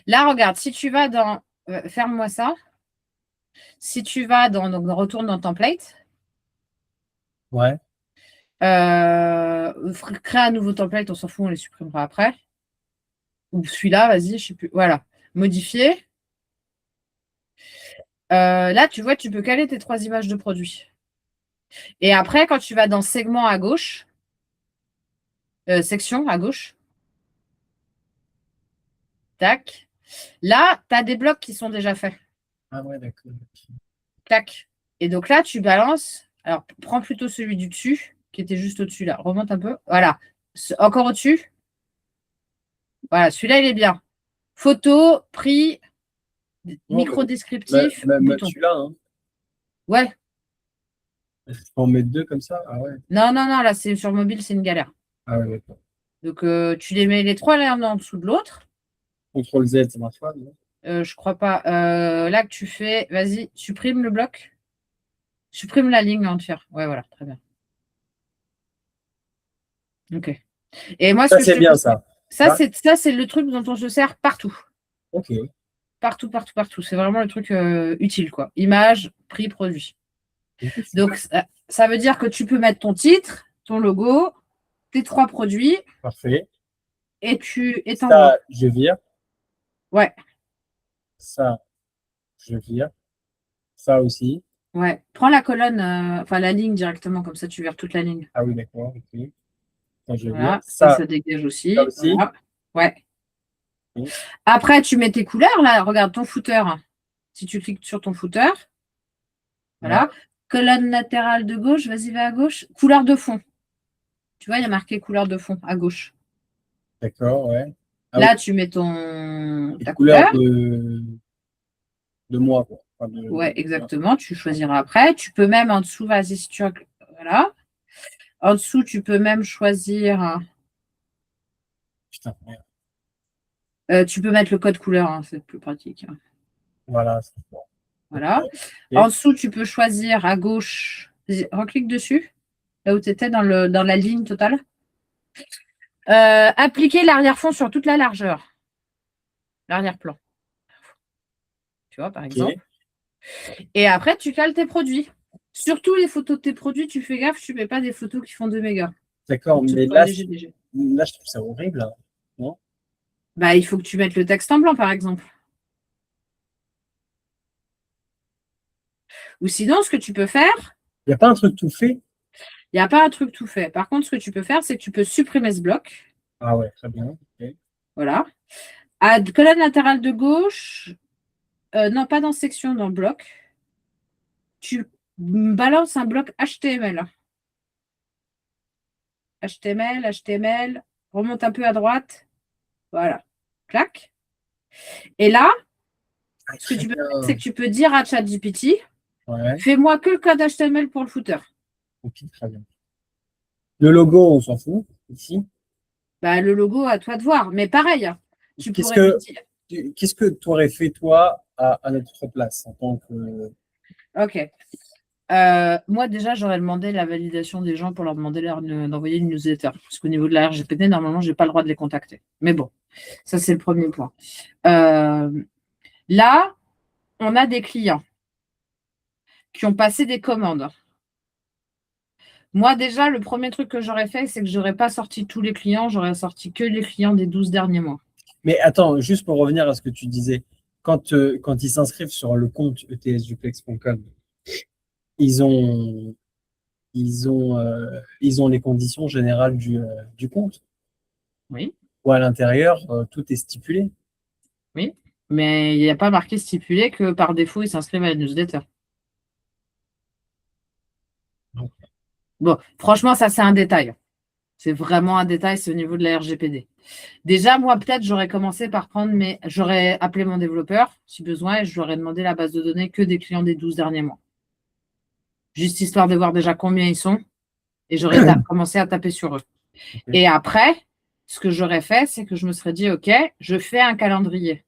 Là, regarde, si tu vas dans. Ferme-moi ça. Si tu vas dans. Donc, retourne dans template. Ouais, Crée un nouveau template, on s'en fout, on les supprimera après. Ou celui-là, vas-y, je sais plus. Voilà. Modifier. Là, tu vois, tu peux caler tes 3 images de produits. Et après, quand tu vas dans segment à gauche, section à gauche, tac. Là, tu as des blocs qui sont déjà faits. ah ouais, d'accord. Tac. Et donc là, tu balances. Alors, prends plutôt celui du dessus, qui était juste au-dessus là. Remonte un peu. Voilà. Encore au-dessus. Voilà, celui-là, il est bien. Photo, prix, Non, micro-descriptif, même bouton. celui-là, hein. Ouais. Je peux en mettre 2 comme ça? Ah ouais. Non, non, non, là, c'est sur mobile, c'est une galère. Ah ouais, d'accord. Donc, tu les mets les 3 l'un en dessous de l'autre. CTRL Z, ça marche pas, non? Je crois pas. Là que tu fais, vas-y, supprime le bloc. Supprime la ligne entière. Ouais, voilà, très bien. Ok. Et moi, ce Ça, que je c'est te bien, conseille, ça. ça, Ça, c'est le truc dont on se sert partout. ok. Partout, partout, partout. C'est vraiment le truc utile, quoi. Image, prix, produit. Ok, Donc, super. ça veut dire que tu peux mettre ton titre, ton logo, tes 3 produits Parfait. et tu t'envoies. Ça, je vire. Ouais, Ça, je vire. Ça aussi. ouais. Prends la colonne, enfin la ligne directement, comme ça tu verras toute la ligne. Ah oui, d'accord. Ok. Ça, je vire. Voilà, ça dégage Ça aussi. aussi. Voilà. Ouais. Ok. Après, tu mets tes couleurs, là, regarde ton footer. Si tu cliques sur ton footer, Ouais. voilà. Colonne latérale de gauche, vas-y, va à gauche. Couleur de fond. Tu vois, il y a marqué couleur de fond à gauche. D'accord, ouais. Ah oui, Là, tu mets les ta couleurs couleur. de moi, quoi. Enfin, Ouais, exactement. Tu choisiras après. Tu peux même en dessous, vas-y, si tu as. Voilà. En dessous, tu peux même choisir. putain, merde. Tu peux mettre le code couleur, hein, c'est plus pratique. Voilà, c'est bon. Ok. Voilà. En Ok. dessous, tu peux choisir à gauche. Vas-y, reclique dessus, là où tu étais dans la ligne totale. Appliquer l'arrière-fond sur toute la largeur. L'arrière-plan. Tu vois, par Ok. exemple. Et après, tu cales tes produits. Surtout les photos de tes produits, tu fais gaffe, tu ne mets pas des photos qui font 2 mégas. Il faut D'accord, que ce mais soit là, léger, léger. là, je trouve ça horrible, là. Non? Bah, il faut que tu mettes le texte en blanc, par exemple. Ou sinon, ce que tu peux faire, Il n'y a pas un truc tout fait? il n'y a pas un truc tout fait. Par contre, ce que tu peux faire, c'est que tu peux supprimer ce bloc. Ah ouais, très bien. Ok. Voilà. À colonne latérale de gauche, non, pas dans section, dans bloc, tu balances un bloc HTML. HTML, HTML, remonte un peu à droite. Voilà. Clac. Et là, Ah, ce que très tu peux faire, bien. c'est que tu peux dire à ChatGPT, Ouais. fais-moi que le code HTML pour le footer. Ok, très bien. Le logo, on s'en fout, ici. Bah, le logo, à toi de voir. Mais pareil, hein, tu Qu'est-ce pourrais lui que dire. qu'est-ce que tu aurais fait, toi, à notre place, en tant que. OK. Moi, déjà, j'aurais demandé la validation des gens pour leur demander d'envoyer une newsletter. Parce qu'au niveau de la RGPD, normalement, je n'ai pas le droit de les contacter. Mais bon, ça, c'est le premier point. Là, on a des clients qui ont passé des commandes. Moi, déjà, le premier truc que j'aurais fait, c'est que j'aurais pas sorti tous les clients, j'aurais sorti que les clients des 12 derniers mois. Mais attends, juste pour revenir à ce que tu disais, quand ils s'inscrivent sur le compte etsduplex.com, ils ont, ils ont les conditions générales du compte. Oui, Ou à l'intérieur, tout est stipulé. oui. Mais il n'y a pas marqué stipulé que par défaut, ils s'inscrivent à la newsletter. Bon, franchement, ça, c'est un détail. C'est vraiment un détail, c'est au niveau de la RGPD. Déjà, moi, peut-être, j'aurais commencé par j'aurais appelé mon développeur, si besoin, et je lui aurais demandé la base de données que des clients des 12 derniers mois. Juste histoire de voir déjà combien ils sont, et j'aurais commencé à taper sur eux. Okay. Et après, ce que j'aurais fait, c'est que je me serais dit, OK, je fais un calendrier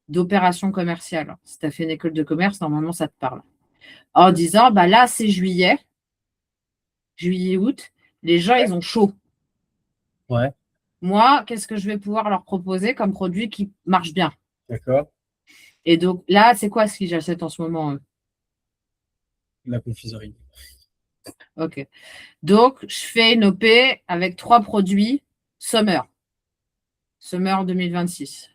d'opérations commerciales. Si tu as fait une école de commerce, normalement, ça te parle. En disant, bah là, c'est juillet, août, les gens, ils ont chaud. Ouais. Moi, qu'est-ce que je vais pouvoir leur proposer comme produit qui marche bien? D'accord. Et donc là, c'est quoi ce que j'achète en ce moment? La confiserie. OK. Donc, je fais une OP avec 3 produits Summer 2026.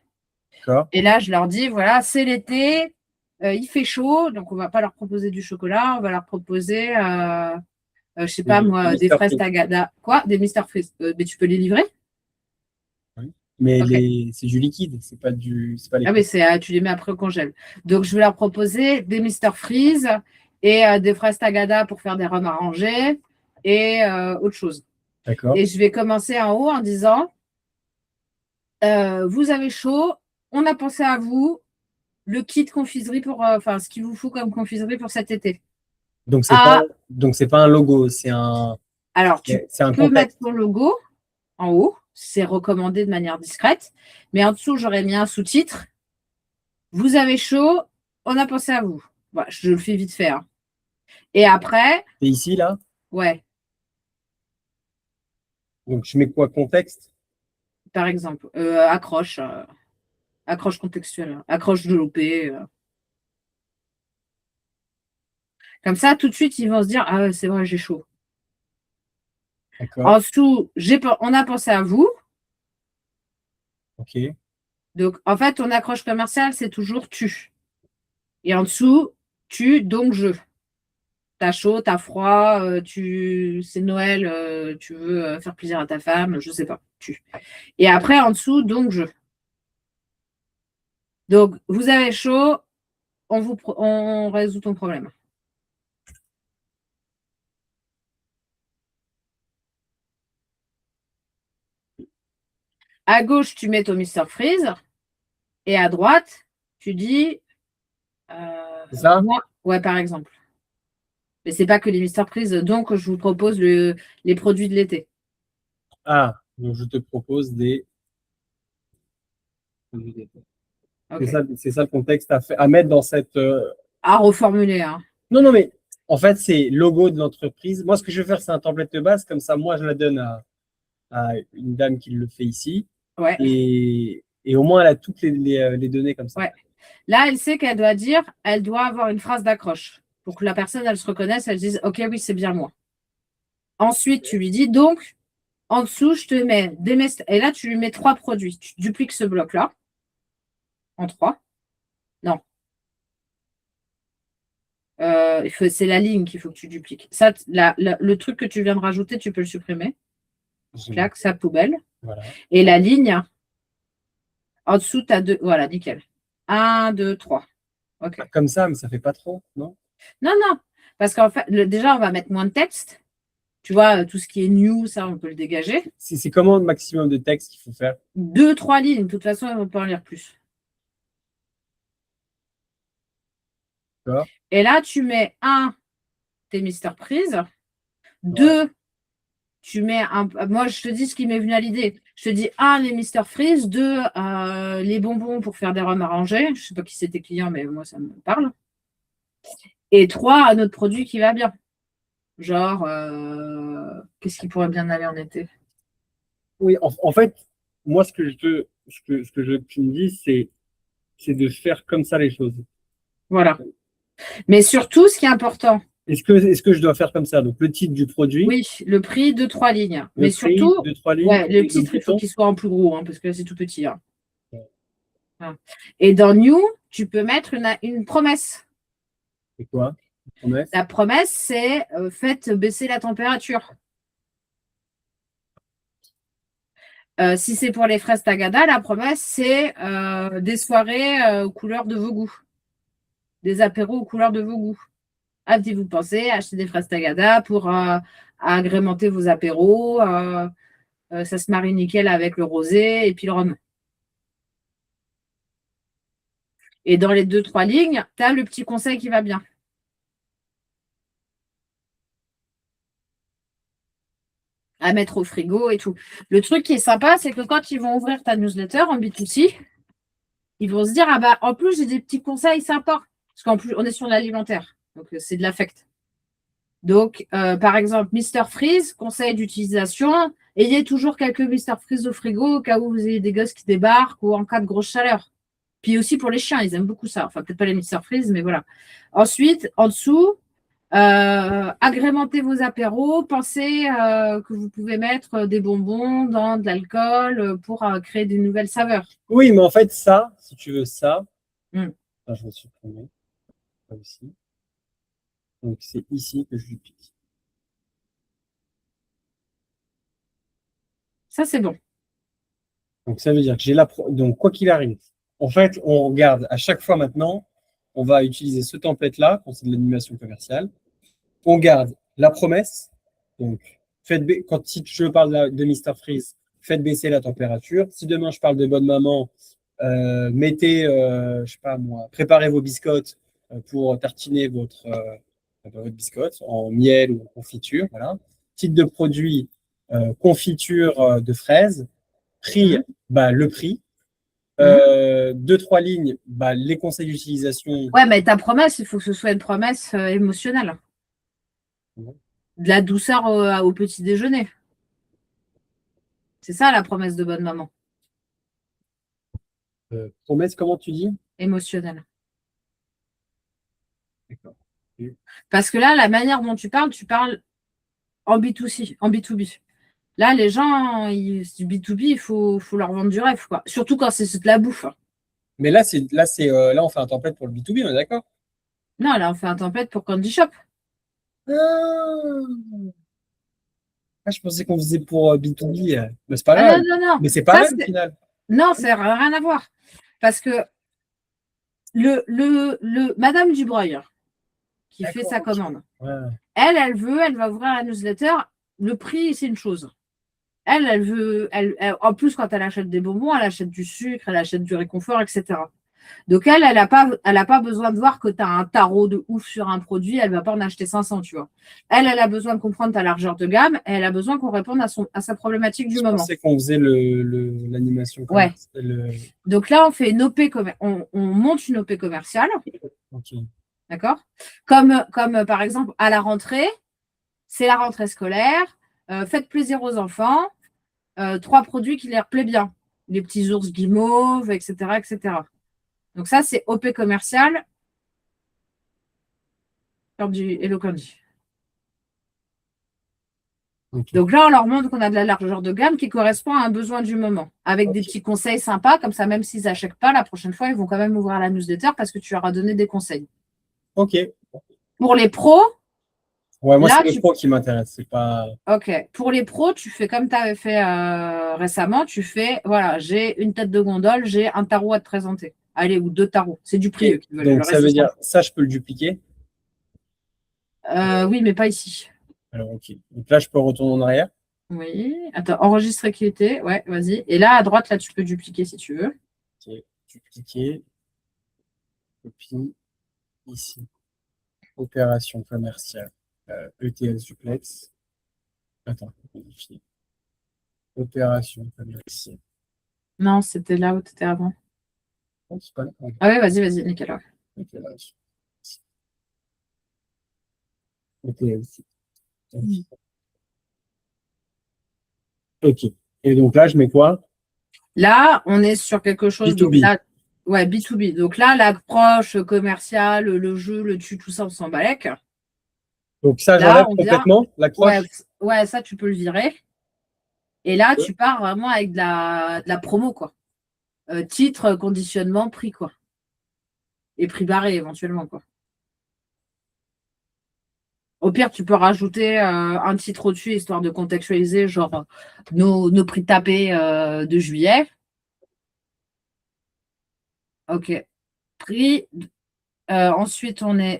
D'accord. Et là, je leur dis, voilà, c'est l'été, il fait chaud, donc on ne va pas leur proposer du chocolat, on va leur proposer, je ne sais pas moi, des fraises Tagada. Quoi? Des Mister Freeze. Mais tu peux les livrer? Oui. Mais Okay. c'est du liquide, c'est pas les Ah oui, tu les mets après au congèle. Donc, je vais leur proposer des Mister Freeze et des fraises Tagada pour faire des rhums arrangés et autre chose. D'accord. Et je vais commencer en haut en disant, vous avez chaud, on a pensé à vous, le kit confiserie ce qu'il vous faut comme confiserie pour cet été. Donc, c'est pas un logo, c'est Alors, tu un peux contexte. mettre ton logo en haut, c'est recommandé de manière discrète, mais en dessous, j'aurais mis un sous-titre. Vous avez chaud, on a pensé à vous. Voilà, je le fais vite fait. Hein. Et après. C'est ici, là? Ouais. Donc, je mets quoi, contexte? Par exemple, accroche contextuelle, accroche de l'OP. Comme ça, tout de suite, ils vont se dire, ah, c'est vrai, j'ai chaud. En dessous, on a pensé à vous. OK. Donc, en fait, ton accroche commerciale, c'est toujours tu. Et en dessous, tu, donc je. T'as chaud, t'as froid, c'est Noël, tu veux faire plaisir à ta femme, je sais pas, tu. Et après, en dessous, donc je. Donc, vous avez chaud, on résout ton problème. À gauche, tu mets ton Mister Freeze. Et à droite, tu dis. C'est ça? Ouais, par exemple. Mais c'est pas que les Mister Freeze, donc je vous propose les produits de l'été. Ah, donc je te propose des produits d'été. Okay. C'est ça le contexte à mettre dans cette. À reformuler. Hein. Non, mais en fait, c'est logo de l'entreprise. Moi, ce que je vais faire, c'est un template de base. Comme ça, moi, je la donne à une dame qui le fait ici. Ouais. Et au moins, elle a toutes les données comme ça. Ouais. Là, elle sait qu'elle doit avoir une phrase d'accroche pour que la personne, elle se reconnaisse, elle dise, OK, oui, c'est bien moi. Ensuite, tu lui dis, donc, en dessous, je te mets et là, tu lui mets 3 produits. Tu dupliques ce bloc-là en 3. Non. C'est la ligne qu'il faut que tu dupliques. Ça, le truc que tu viens de rajouter, tu peux le supprimer. Clac, ça poubelle. Voilà. Et la ligne, en dessous, tu as 2. Voilà, nickel. 1, 2, 3. OK. Comme ça, mais ça fait pas trop, non? Non. Parce qu'en fait, déjà, on va mettre moins de texte. Tu vois, tout ce qui est new, ça, on peut le dégager. C'est comment le maximum de texte qu'il faut faire? 2, 3 lignes. De toute façon, on peut en lire plus. Et là, tu mets tes Mister Freeze. 2, tu mets moi, je te dis ce qui m'est venu à l'idée. Je te dis les Mister Freeze. 2, les bonbons pour faire des rhums arrangés. Je ne sais pas qui c'est tes clients, mais moi, ça me parle. Et 3, un autre produit qui va bien. Genre, qu'est-ce qui pourrait bien aller en été? Oui, en fait, moi, ce que je veux que tu me dises, c'est de faire comme ça les choses. Voilà. Mais surtout, ce qui est important, Est-ce que je dois faire comme ça? Donc, le titre du produit. Oui, le prix de 3 lignes. Le Mais prix surtout, de 3 lignes. ouais, le et titre, il faut bouton. qu'il soit en plus gros, hein, parce que là, c'est tout petit. Hein. Ouais. Voilà. Et dans New, tu peux mettre une promesse. C'est quoi? Promesse. La promesse, c'est faites baisser la température. Si c'est pour les fraises Tagada, la promesse, c'est des soirées aux couleurs de vos goûts. Des apéros aux couleurs de vos goûts. Avez-vous pensé acheter des fraises Tagada pour agrémenter vos apéros ça se marie nickel avec le rosé et puis le rhum. Et dans les 2-3 lignes, tu as le petit conseil qui va bien. À mettre au frigo et tout. Le truc qui est sympa, c'est que quand ils vont ouvrir ta newsletter en B2C, ils vont se dire, ah bah en plus, j'ai des petits conseils sympas. Parce qu'en plus, on est sur l'alimentaire. Donc, c'est de l'affect. Donc, par exemple, Mister Freeze, conseil d'utilisation. Ayez toujours quelques Mister Freeze au frigo au cas où vous avez des gosses qui débarquent ou en cas de grosse chaleur. Puis aussi pour les chiens, ils aiment beaucoup ça. Enfin, peut-être pas les Mister Freeze, mais voilà. Ensuite, en dessous, agrémentez vos apéros. Pensez que vous pouvez mettre des bonbons dans de l'alcool pour créer de nouvelles saveurs. Oui, mais en fait, ça, si tu veux ça, Mm. je vais supprimer. Ça aussi. Donc, c'est ici que je lui pique. Ça, c'est bon. Donc, ça veut dire que j'ai donc, quoi qu'il arrive, en fait, on regarde à chaque fois maintenant, on va utiliser ce template-là, quand c'est de l'animation commerciale. On garde la promesse. Donc, si je parle de Mr. Freeze, faites baisser la température. Si demain je parle de bonne maman, mettez, je sais pas moi, préparez vos biscottes pour tartiner votre biscotte en miel ou en confiture. Voilà. Titre de produit, confiture de fraises. Prix, le prix. 2-3 lignes, les conseils d'utilisation. Ouais, mais ta promesse, il faut que ce soit une promesse émotionnelle. De la douceur au petit déjeuner. C'est ça la promesse de bonne maman. Promesse, comment tu dis? Émotionnelle. D'accord. Parce que là, la manière dont tu parles en B2C, en B2B. Là, les gens, du B2B, il faut leur vendre du rêve, quoi. Surtout quand c'est de la bouffe. Mais là, là, on fait un template pour le B2B, on est d'accord? Non, là, on fait un template pour Candy Shop. Je pensais qu'on faisait pour B2B. Mais c'est pas Ah grave. non, non, non. Mais c'est Ça, pareil au final. non, ça n'a rien à voir. Parce que le Madame Dubreuil, qui fait sa commande, Ouais. elle va ouvrir la newsletter. Le prix, c'est une chose. Elle veut, en plus, quand elle achète des bonbons, elle achète du sucre, elle achète du réconfort, etc. Donc, elle n'a pas besoin de voir que tu as un tarot de ouf sur un produit, elle ne va pas en acheter 500, tu vois. Elle a besoin de comprendre ta largeur de gamme et elle a besoin qu'on réponde à sa problématique du moment. Je pensais qu'on faisait l'animation. Ouais. Donc là, on fait une OP, on monte une OP commerciale. Okay. D'accord? Comme par exemple, à la rentrée, c'est la rentrée scolaire, faites plaisir aux enfants, 3 produits qui leur plaît bien. Les petits ours guimauves, etc., etc. Donc ça, c'est OP commercial. Faire du Hello Candy. Okay. Donc là, on leur montre qu'on a de la largeur de gamme qui correspond à un besoin du moment, avec des petits conseils sympas, comme ça, même s'ils n'achètent pas, la prochaine fois, ils vont quand même ouvrir la newsletter parce que tu leur as donné des conseils. Ok. Pour les pros, ouais, moi, c'est les pros qui m'intéressent. C'est pas... Ok. Pour les pros, tu fais comme tu avais fait récemment, tu fais, voilà, j'ai une tête de gondole, j'ai un tarot à te présenter. Allez, ou 2 tarots. C'est du prix. Donc, ça veut dire, ça, je peux le dupliquer? Oui, mais pas ici. Alors, ok. Donc là, je peux retourner en arrière? Oui. Attends, enregistrer qui était. Ouais, vas-y. Et là, à droite, là, tu peux dupliquer si tu veux. Ok. Dupliquer. Copie. Ici. Opération commerciale. ETS duplex. Attends. Opération commerciale. Non, c'était là où tu étais avant. Oh, c'est pas là. Ah oui, vas-y, nickel. Opération. ETS. Ok. Et donc là, je mets quoi? Là, on est sur quelque chose B2B. Donc là, ouais, B2B. Donc là, l'approche commerciale, le jeu, le tu, tout ça, on s'en balèque. Donc ça, Là, j'enlève on vient. complètement Ouais, l'accroche. ouais, ça, tu peux le virer. Et là, Ouais. tu pars vraiment avec de la promo, quoi. Titre, conditionnement, prix, quoi. Et prix barré, éventuellement, quoi. Au pire, tu peux rajouter un titre au-dessus, histoire de contextualiser, genre nos prix tapés de juillet. OK. Prix. Ensuite, on est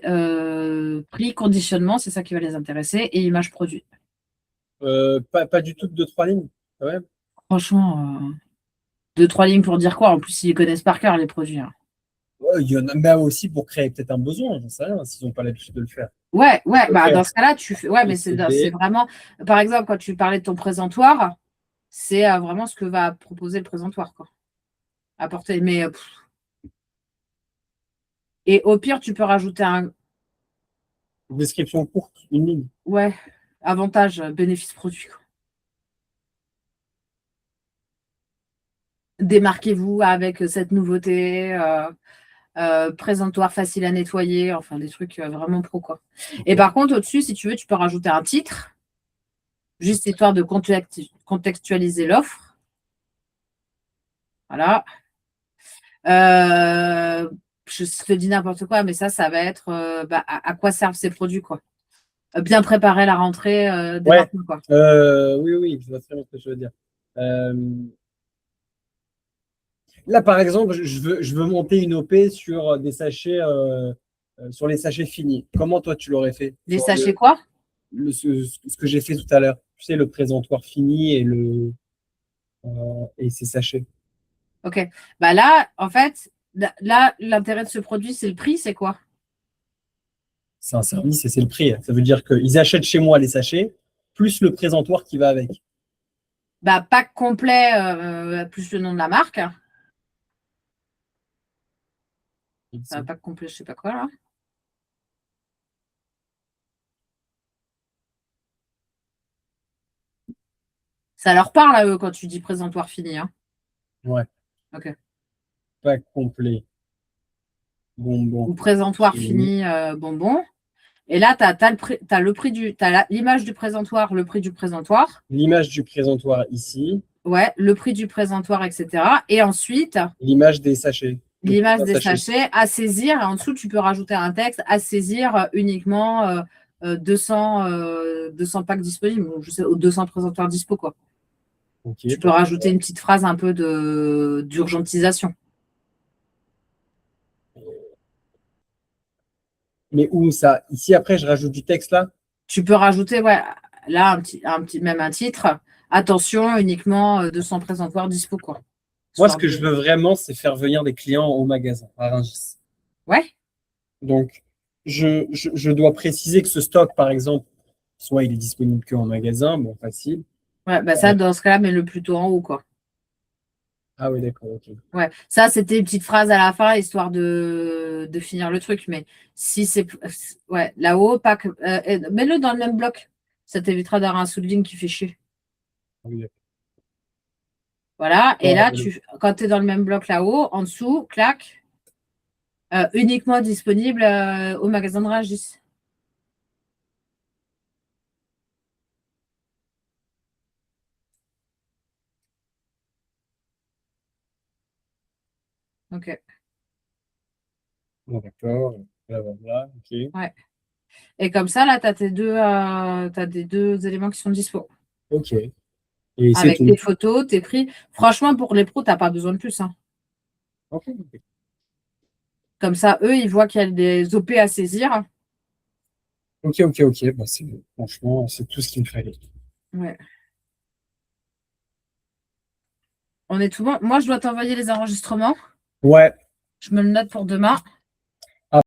prix, conditionnement, c'est ça qui va les intéresser, et image produit. Pas du tout de 2-3 lignes. Ouais. Franchement, 2-3 lignes pour dire quoi? En plus, ils connaissent par cœur les produits, hein. Ouais, il y en a même aussi pour créer peut-être un besoin, j'en sais rien, s'ils n'ont pas l'habitude de le faire. Ouais, bah Faire dans ce cas-là, tu fais. Ouais, mais c'est PCB. vraiment. Par exemple, quand tu parlais de ton présentoir, c'est vraiment ce que va proposer le présentoir, quoi. Apporter. Mais et au pire, tu peux rajouter un. Description courte, une ligne. Ouais, avantage, bénéfice produit, quoi. Démarquez-vous avec cette nouveauté. Présentoir facile à nettoyer, enfin des trucs vraiment pro, quoi. Et par contre, au-dessus, si tu veux, tu peux rajouter un titre, juste histoire de contextualiser l'offre. Voilà. Je te dis n'importe quoi, mais ça va être à quoi servent ces produits, quoi. Bien préparer la rentrée des Ouais, marques, quoi. oui, oui, je vois très bien ce que je veux dire. Euh, Là, par exemple, je veux monter une OP sur des sachets, sur les sachets finis. Comment toi, tu l'aurais fait Les sur sachets quoi? ce que j'ai fait tout à l'heure? Tu sais, le présentoir fini et ses sachets. Ok. Bah là, en fait, là, l'intérêt de ce produit, c'est le prix, c'est quoi? C'est un service et c'est le prix. Ça veut dire qu'ils achètent chez moi les sachets, plus le présentoir qui va avec. Bah, pack complet, plus le nom de la marque. Pack complet, je sais pas quoi, là. Ça leur parle à eux quand tu dis présentoir fini, hein. Ouais, Ok. pas complet. Bonbon. Ou présentoir Fini. fini, bonbon. Et là, tu as le prix l'image du présentoir, le prix du présentoir. L'image du présentoir ici. Ouais, le prix du présentoir, etc. Et ensuite, L'image des sachets. Le prix l'image d'un des sachet. sachets à saisir. Et en dessous, tu peux rajouter un texte à saisir uniquement 200 packs disponibles, ou je sais, ou 200 présentoirs dispo, quoi. Ok, Tu peux pas- rajouter une petite phrase un peu d'urgentisation. Mais où ça? Ici, après, je rajoute du texte là. Tu peux rajouter, ouais, là, même un titre. Attention, uniquement 200 présentoirs dispo, quoi. Moi, ce Histoire que je de. veux vraiment, c'est faire venir des clients au magasin, à Rungis. Ouais, Donc, je dois préciser que ce stock, par exemple, soit il est disponible qu'en magasin, bon, facile. ouais, bah ça, dans ce cas-là, mets-le plutôt en haut, quoi. Ah oui, d'accord, ok. Ouais, ça, c'était une petite phrase à la fin, histoire de finir le truc. Mais si c'est. Ouais, là-haut, mets-le dans le même bloc. Ça t'évitera d'avoir un sous de ligne qui fait chier. Ah oui, Voilà. Et d'accord. là, quand tu es dans le même bloc là-haut, en dessous, clac, uniquement disponible au magasin de Rungis. Ok. Bon, d'accord, blablabla, ok. Ouais. Et comme ça, là, tu as t'as des deux éléments qui sont dispo. Ok. Et c'est Avec tout. tes photos, tes prix. Franchement, pour les pros, tu n'as pas besoin de plus, hein. Ok, ok. Comme ça, eux, ils voient qu'il y a des OP à saisir. Ok, ok, ok. Bah, franchement, c'est tout ce qu'il me fallait. Ouais. On est tout bon. Moi, je dois t'envoyer les enregistrements. Ouais, Je me le note pour demain.